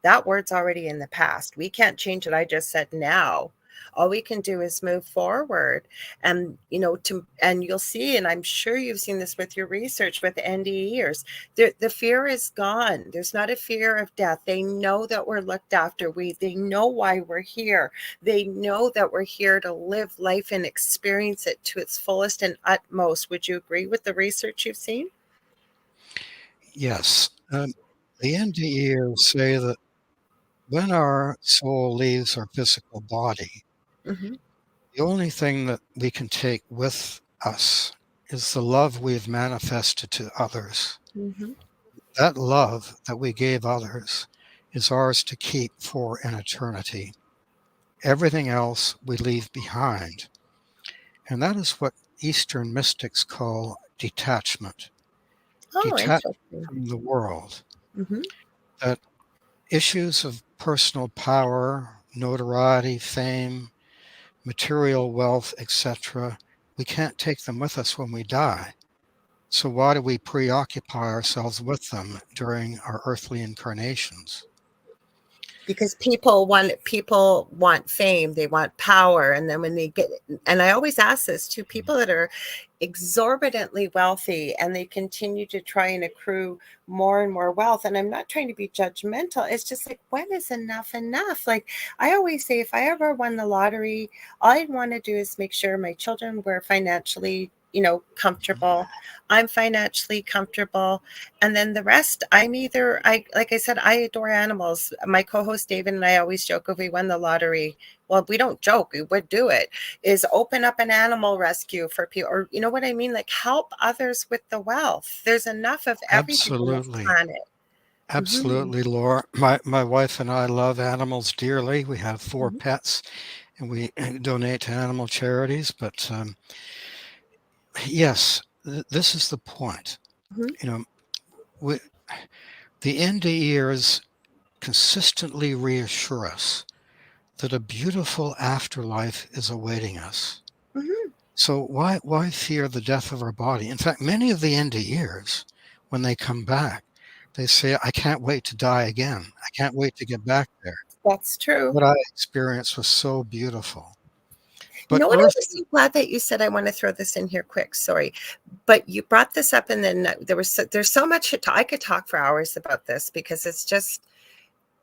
That word's already in the past. We can't change it. I just said now. All we can do is move forward. And, and you'll see, and I'm sure you've seen this with your research with NDEers, the fear is gone. There's not a fear of death. They know that we're looked after. They know why we're here. They know that we're here to live life and experience it to its fullest and utmost. Would you agree with the research you've seen? Yes. The NDEs say that when our soul leaves our physical body, Mm-hmm. the only thing that we can take with us is the love we've manifested to others. Mm-hmm. That love that we gave others is ours to keep for an eternity. Everything else we leave behind. And that is what Eastern mystics call detachment. Oh, Detachment interesting. from the world. Mm-hmm. That issues of personal power, notoriety, fame, material wealth, etc., we can't take them with us when we die. So why do we preoccupy ourselves with them during our earthly incarnations? Because people want fame, they want power, and then when they get, and I always ask this to people that are exorbitantly wealthy and they continue to try and accrue more and more wealth, and I'm not trying to be judgmental, it's just like, when is enough? Like, I always say, if I ever won the lottery, all I'd want to do is make sure my children were financially comfortable. I'm financially comfortable. And then the rest, like I said, I adore animals. My co-host David and I always joke, if we won the lottery, well, we don't joke, we would do it, is open up an animal rescue for people, or you know what I mean? Like help others with the wealth. There's enough of everything on this Absolutely. planet. Mm-hmm. Absolutely, Laura. My wife and I love animals dearly. We have 4 Mm-hmm. pets, and we donate to animal charities. But yes, this is the point. Mm-hmm. You know, we, the NDEs consistently reassure us that a beautiful afterlife is awaiting us. Mm-hmm. So why fear the death of our body? In fact, many of the NDEs, when they come back, they say, "I can't wait to die again. I can't wait to get back there. That's true. What I experienced was so beautiful." You But know what? I Earth, was so glad that you said. I want to throw this in here quick. Sorry, but you brought this up, and then there's so much I could talk for hours about this because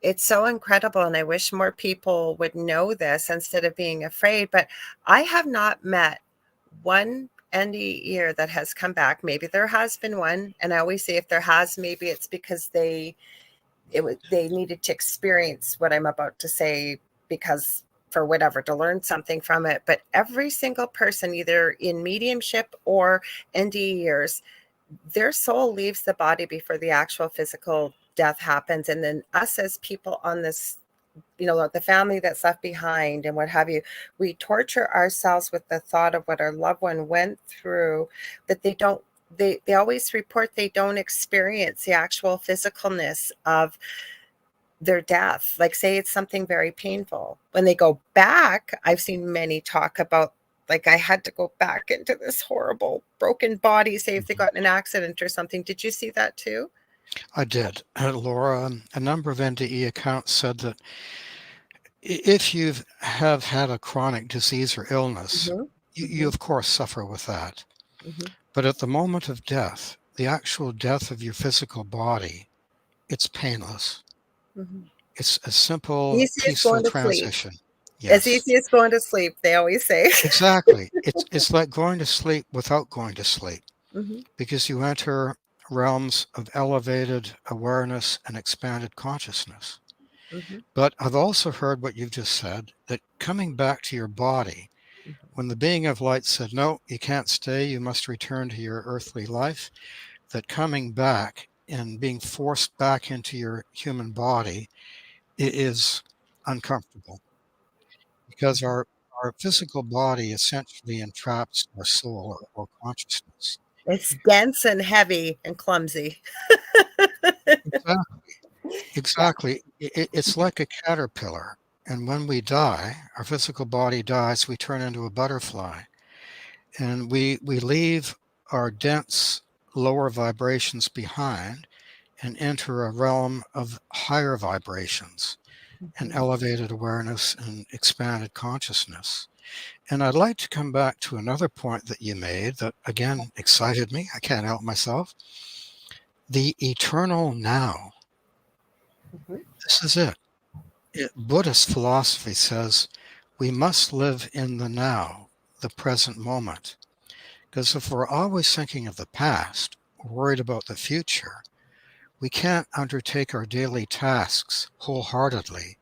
it's so incredible, and I wish more people would know this instead of being afraid. But I have not met one NDE that has come back. Maybe there has been one, and I always say if there has, maybe it's because they needed to experience what I'm about to say, because for whatever, to learn something from it. But every single person, either in mediumship or NDE years, their soul leaves the body before the actual physical death happens. And then us as people on this, the family that's left behind and what have you, we torture ourselves with the thought of what our loved one went through, that they always report they don't experience the actual physicalness of their death. Like, say it's something very painful. When they go back, I've seen many talk about, like, I had to go back into this horrible broken body, say if they got in an accident or something. Did you see that too? I did, Laura. A number of NDE accounts said that if you have had a chronic disease or illness, Mm-hmm. you Mm-hmm. of course suffer with that. Mm-hmm. But at the moment of death, the actual death of your physical body, it's painless. Mm-hmm. It's a simple, Easy as peaceful going to sleep. transition. As Yes, easy as going to sleep, they always say. exactly. It's like going to sleep without going to sleep, Mm-hmm. because you enter realms of elevated awareness and expanded consciousness. Mm-hmm. But I've also heard what you've just said, that coming back to your body, when the being of light said, "No, you can't stay, you must return to your earthly life," that coming back and being forced back into your human body is uncomfortable, because our physical body essentially entraps our soul or consciousness. It's dense and heavy and clumsy. Exactly. Yeah. Exactly. It's like a caterpillar. And when we die, our physical body dies, we turn into a butterfly. And we leave our dense lower vibrations behind and enter a realm of higher vibrations and Mm-hmm. elevated awareness and expanded consciousness. And I'd like to come back to another point that you made that again excited me. I can't help myself. The eternal now. Mm-hmm. This is it. Buddhist philosophy says we must live in the now, the present moment. Because if we're always thinking of the past, worried about the future, we can't undertake our daily tasks wholeheartedly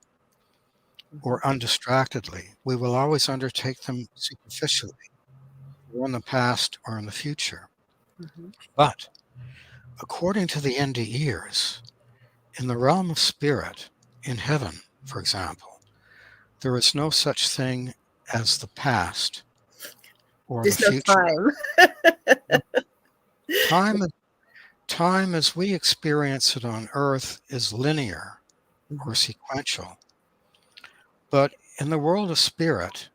or undistractedly. We will always undertake them superficially, or in the past or in the future. Mm-hmm. But according to the NDEs, in the realm of spirit, in heaven, for example, there is no such thing as the past or the There's no future. time. Time, time as we experience it on earth is linear or Mm-hmm. sequential. But in the world of spirit,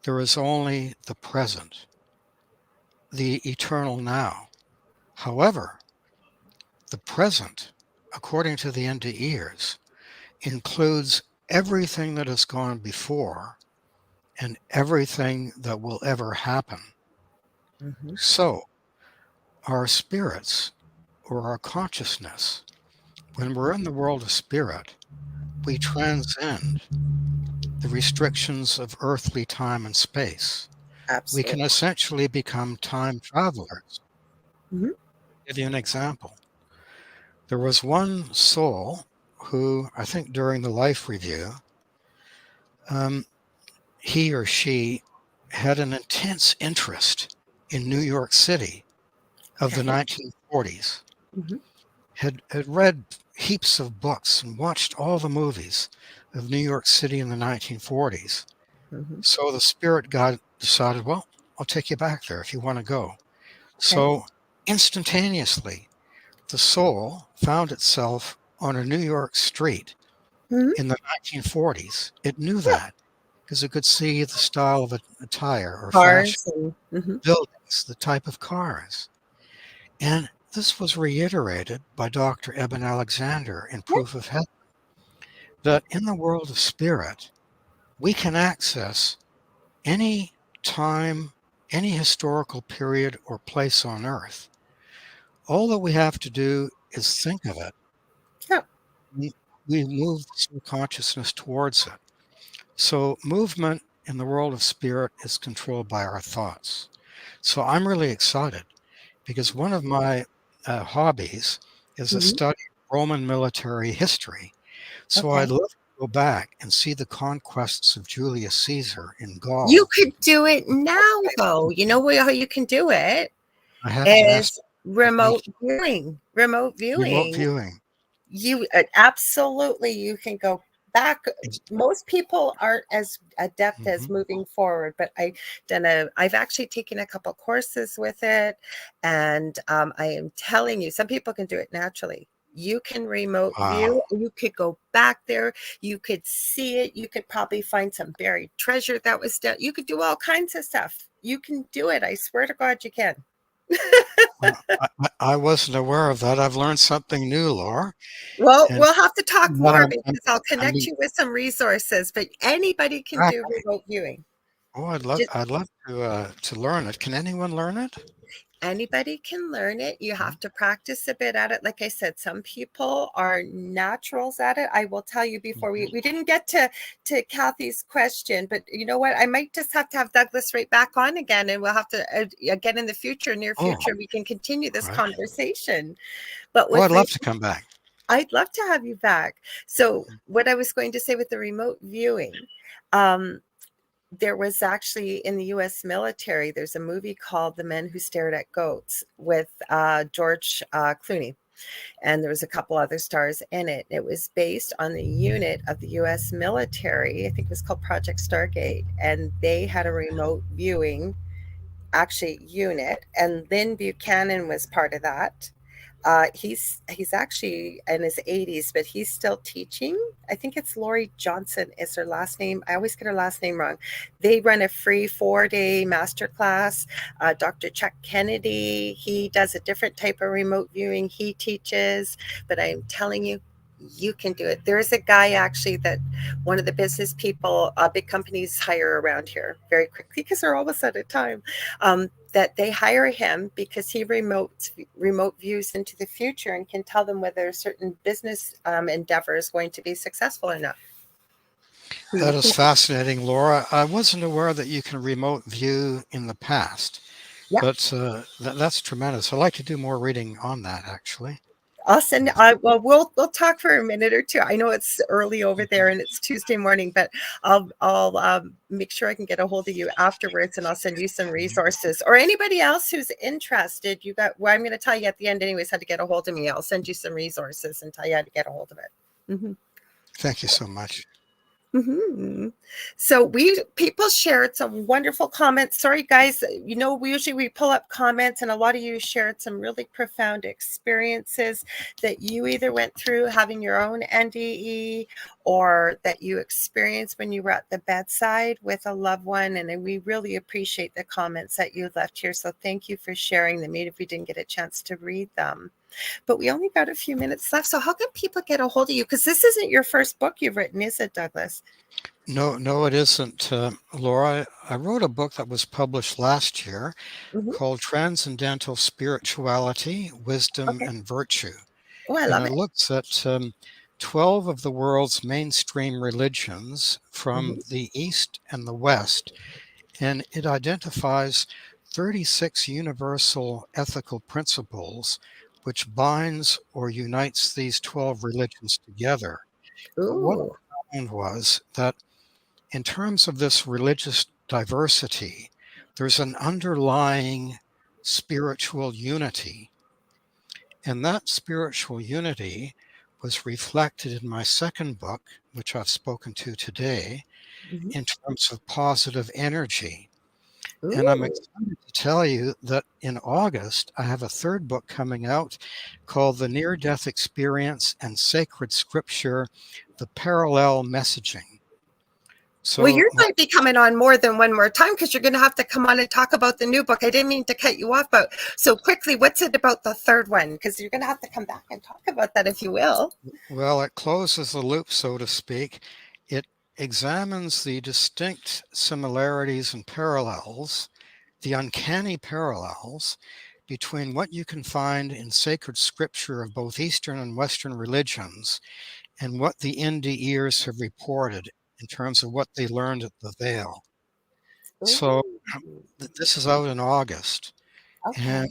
there is only the present, the eternal now. However, the present, according to the NDEs, includes everything that has gone before and everything that will ever happen. Mm-hmm. So, our spirits or our consciousness, when we're in the world of spirit, we transcend the restrictions of earthly time and space. we can Absolutely. essentially become time travelers. Hmm. I'll give you an example. There was one soul who, I think during the life review, um, he or she had an intense interest in New York City of the Okay. 1940s, Hmm. had read heaps of books and watched all the movies of New York City in the 1940s. Hmm. So the spirit guide decided, well, I'll take you back there if you want to go. Okay. So instantaneously, the soul found itself on a New York street Hmm. in the 1940s. It knew Yeah. that because it could see the style of attire or fashion, Cars and buildings, the type of cars. And this was reiterated by Dr. Eben Alexander in yeah. Proof of Heaven, that in the world of spirit, we can access any time, any historical period or place on earth. All that we have to do is think of it. Yeah. We, we move the consciousness towards it. So movement in the world of spirit is controlled by our thoughts. So I'm really excited because one of my hobbies is a Hmm. study of Roman military history. So I'd Okay. love to go back and see the conquests of Julius Caesar in You Gaul. could do it now, though. You know how you can do it I haven't is mastered the technique. remote viewing. Remote Remote viewing. viewing. You absolutely you can go back. Most people aren't as adept as Mhm. moving forward, but I've actually taken a couple courses with it, and I am telling you, some people can do it naturally. You can remote Wow. view. You could go back there. You could see it. You could probably find some buried treasure that was done. You could do all kinds of stuff. You can do it. I swear to God, you can. I wasn't aware of that. I've learned something new, Laura. Well, And we'll have to talk what more I'm, because I'll I'm connect being you with some resources, but anybody can do exactly. remote viewing. Oh, Just I'd love to learn it. Can anyone learn it? anybody can learn it. You Mhm. have to practice a bit at it. Like I said, some people are naturals at it. I will tell you before Mhm. we didn't get to Kathy's question, but you know what? I might just have to have Douglas right back on again, and we'll have to again in the future, near Oh, future, we can continue this right. conversation. But Oh, with I'd love to come back. I'd love to have you back. So, Mhm. what I was going to say with the remote viewing, um, there was actually in the US military, there's a movie called The Men Who Stared at Goats with George Clooney. And there was a couple other stars in it. It was based on the unit of the US military. I think it was called Project Stargate. And they had a remote viewing actually unit, and Lynn Buchanan was part of that. He's actually in his 80s, but he's still teaching. I think it's Lori Johnson is her last name. I always get her last name wrong. They run a free 4-day masterclass. Dr. Chuck Kennedy, he does a different type of remote viewing. He teaches, but I'm telling you, you can do it. There's a guy actually that one of the business people, big companies hire around here very quickly because they're almost out of time. That they hire him because he remote views into the future and can tell them whether a certain business endeavor is going to be successful or not. That is fascinating, Laura. I wasn't aware that you can remote view in the past, Yeah, but that's tremendous. I'd like to do more reading on that, actually. I'll send. Well, we'll talk for a minute or two. I know it's early over there and it's Tuesday morning, but I'll make sure I can get a hold of you afterwards, and I'll send you some Mhm. resources or anybody else who's interested. You got. Well, I'm going to tell you at the end, anyways, how to get a hold of me. I'll send you some resources and tell you how to get a hold of it. Mhm. Thank you so much. Hmm. So people shared some wonderful comments. Sorry, guys. You know, we pull up comments, and a lot of you shared some really profound experiences that you either went through having your own NDE or that you experienced when you were at the bedside with a loved one. And we really appreciate the comments that you left here. So thank you for sharing them, even if we didn't get a chance to read them. But we only got a few minutes left. So how can people get a hold of you? Because this isn't your first book you've written, is it, Douglas? No, no, it isn't, Laura. I wrote a book that was published last year Mhm. called Transcendental Spirituality, Wisdom, Okay. and Virtue. Oh, I And love it it. looks at 12 of the world's mainstream religions from Mhm. the East and the West and it identifies 36 universal ethical principles which binds or unites these 12 religions together. But what Ooh. I found was that in terms of this religious diversity, there's an underlying spiritual unity. And that spiritual unity was reflected in my second book, which I've spoken to today, Mhm. in terms of positive energy. And I'm Ooh. excited to tell you that in August, I have a third book coming out called The Near Death Experience and Sacred Scripture, The Parallel Messaging. Well, So, you're going to be coming on more than one more time because you're going to have to come on and talk about the new book. I didn't mean to cut you off, but so quickly, what's it about the third one? Because you're going to have to come back and talk about that if you will. well, it closes the loop, so to speak. It examines the distinct similarities and parallels, the uncanny parallels between what you can find in sacred scripture of both Eastern and Western religions and what the NDEs have reported in terms of what they learned at the Veil. So Ooh. this is out in August, Okay. and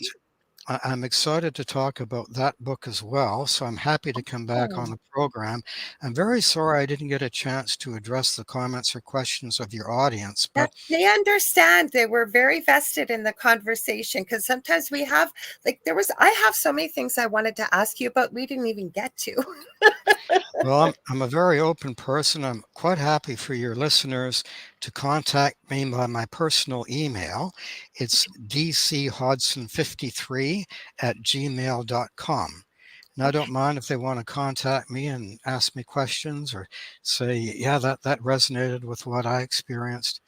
I'm excited to talk about that book as well. So I'm happy to come back on Oh. the program. I'm very sorry I didn't get a chance to address the comments or questions of your audience, That but they understand. They were very vested in the conversation because sometimes we have, like, I have so many things I wanted to ask you, but we didn't even get to. well, I'm a very open person. I'm quite happy for your listeners to contact me by my personal email. It's dchodson53 at gmail.com. And I don't Okay. mind if they want to contact me and ask me questions or say, yeah, that resonated with what I experienced.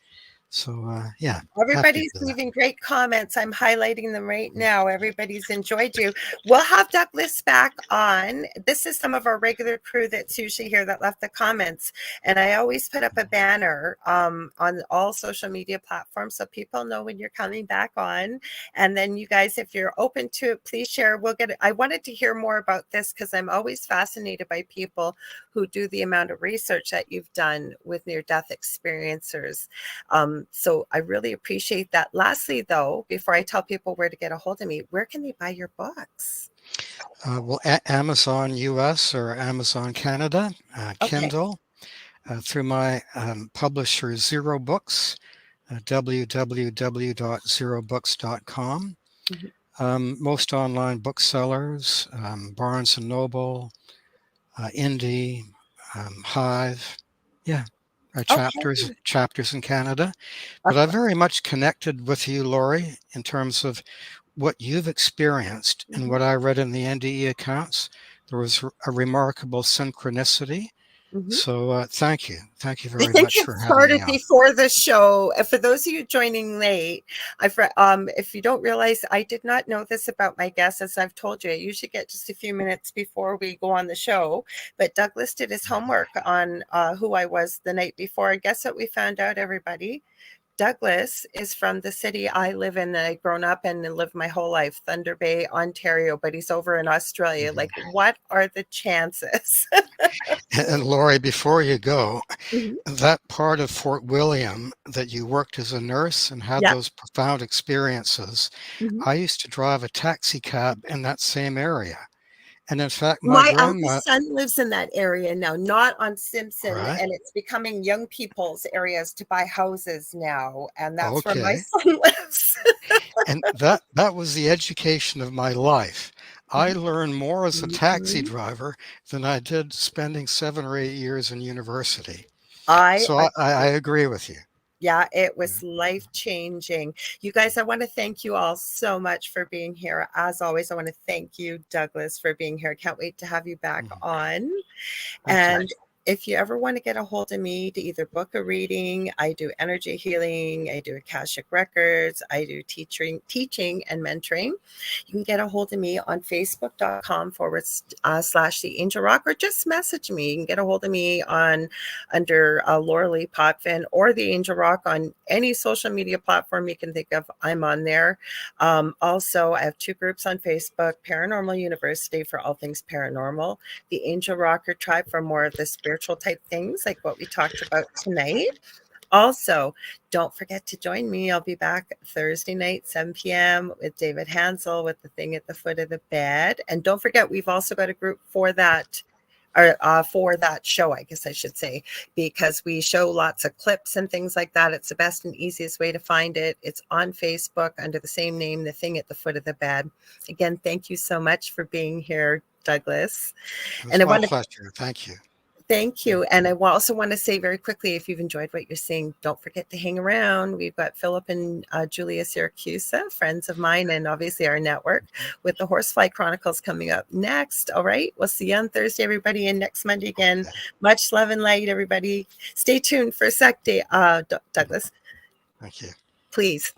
So, yeah, happy to Everybody's do that. leaving great comments. I'm highlighting them right now. Everybody's enjoyed you. We'll have Douglas back on. This is some of our regular crew that's usually here that left the comments. And I always put up a banner on all social media platforms so people know when you're coming back on. And then you guys, if you're open to it, please share. We'll get it. I wanted to hear more about this because I'm always fascinated by people who do the amount of research that you've done with near-death experiencers. So I really appreciate that. Lastly, though, before I tell people where to get a hold of me, where can they buy your books? Well, Amazon US or Amazon Canada, Okay. Kindle, through my publisher Zero Books, www.zerobooks.com. Mhm. Most online booksellers, Barnes and Noble, Indie, Hive, yeah, Okay. chapters in Canada. But I Okay. very much connected with you, Lori, in terms of what you've experienced and Mhm. what I read in the NDE accounts. There was a remarkable synchronicity. Mhm. So thank you I very think much it for having me started on. before the show. For those of you joining late, if you don't realize, I did not know this about my guests. As I've told you, I usually get just a few minutes before we go on the show. But Douglas did his homework on who I was the night before. And guess what we found out, everybody? Douglas is from the city I live in that I've grown up in and lived my whole life, Thunder Bay, Ontario, but he's over in Australia. Mhm. Like, what are the chances? And Lori, before you go, Mhm. that part of Fort William that you worked as a nurse and had Yeah. those profound experiences, Mhm. I used to drive a taxi cab in that same area. And in fact, my My grandma, eldest son lives in that area now, not on all Simpson, right, and it's becoming young people's areas to buy houses now, and that's where my okay. son lives. And that was the education of my life. I Mhm. learned more as a taxi Mhm. driver than I did spending 7 or 8 years in university. I So I agree. agree with you. Yeah, it Yeah. was life changing. You guys, I want to thank you all so much for being here. As always, I want to thank you, Douglas, for being here. I can't wait to have you back Mhm. on. Thank you. And if you ever want to get a hold of me to either book a reading, I do energy healing, I do Akashic records, I do teaching and mentoring. You can get a hold of me on facebook.com/slash the angel rock, or just message me. You can get a hold of me on under Lorilei Potvin or the Angel Rock on any social media platform you can think of. I'm on there. Also, I have two groups on Facebook: Paranormal University for all things paranormal, the Angel Rocker Tribe for more of the spiritual type things like what we talked about tonight. Also, don't forget to join me. I'll be back Thursday night, 7 p.m. with David Hansel with the thing at the foot of the bed. And don't forget, we've also got a group for that, or for that show, I guess I should say, because we show lots of clips and things like that. It's the best and easiest way to find it. It's on Facebook under the same name, the thing at the foot of the bed. Again, thank you so much for being here, Douglas. It And was I my want to pleasure. Thank you. thank you. And I also want to say very quickly, if you've enjoyed what you're seeing, don't forget to hang around. We've got Philip and Julia Syracusa, friends of mine, and obviously our network with the Horsefly Chronicles coming up next. All right. We'll see you on Thursday, everybody, and next Monday again. Okay. Much love and light, everybody. Stay tuned for a sec, Douglas. Thank you. Please.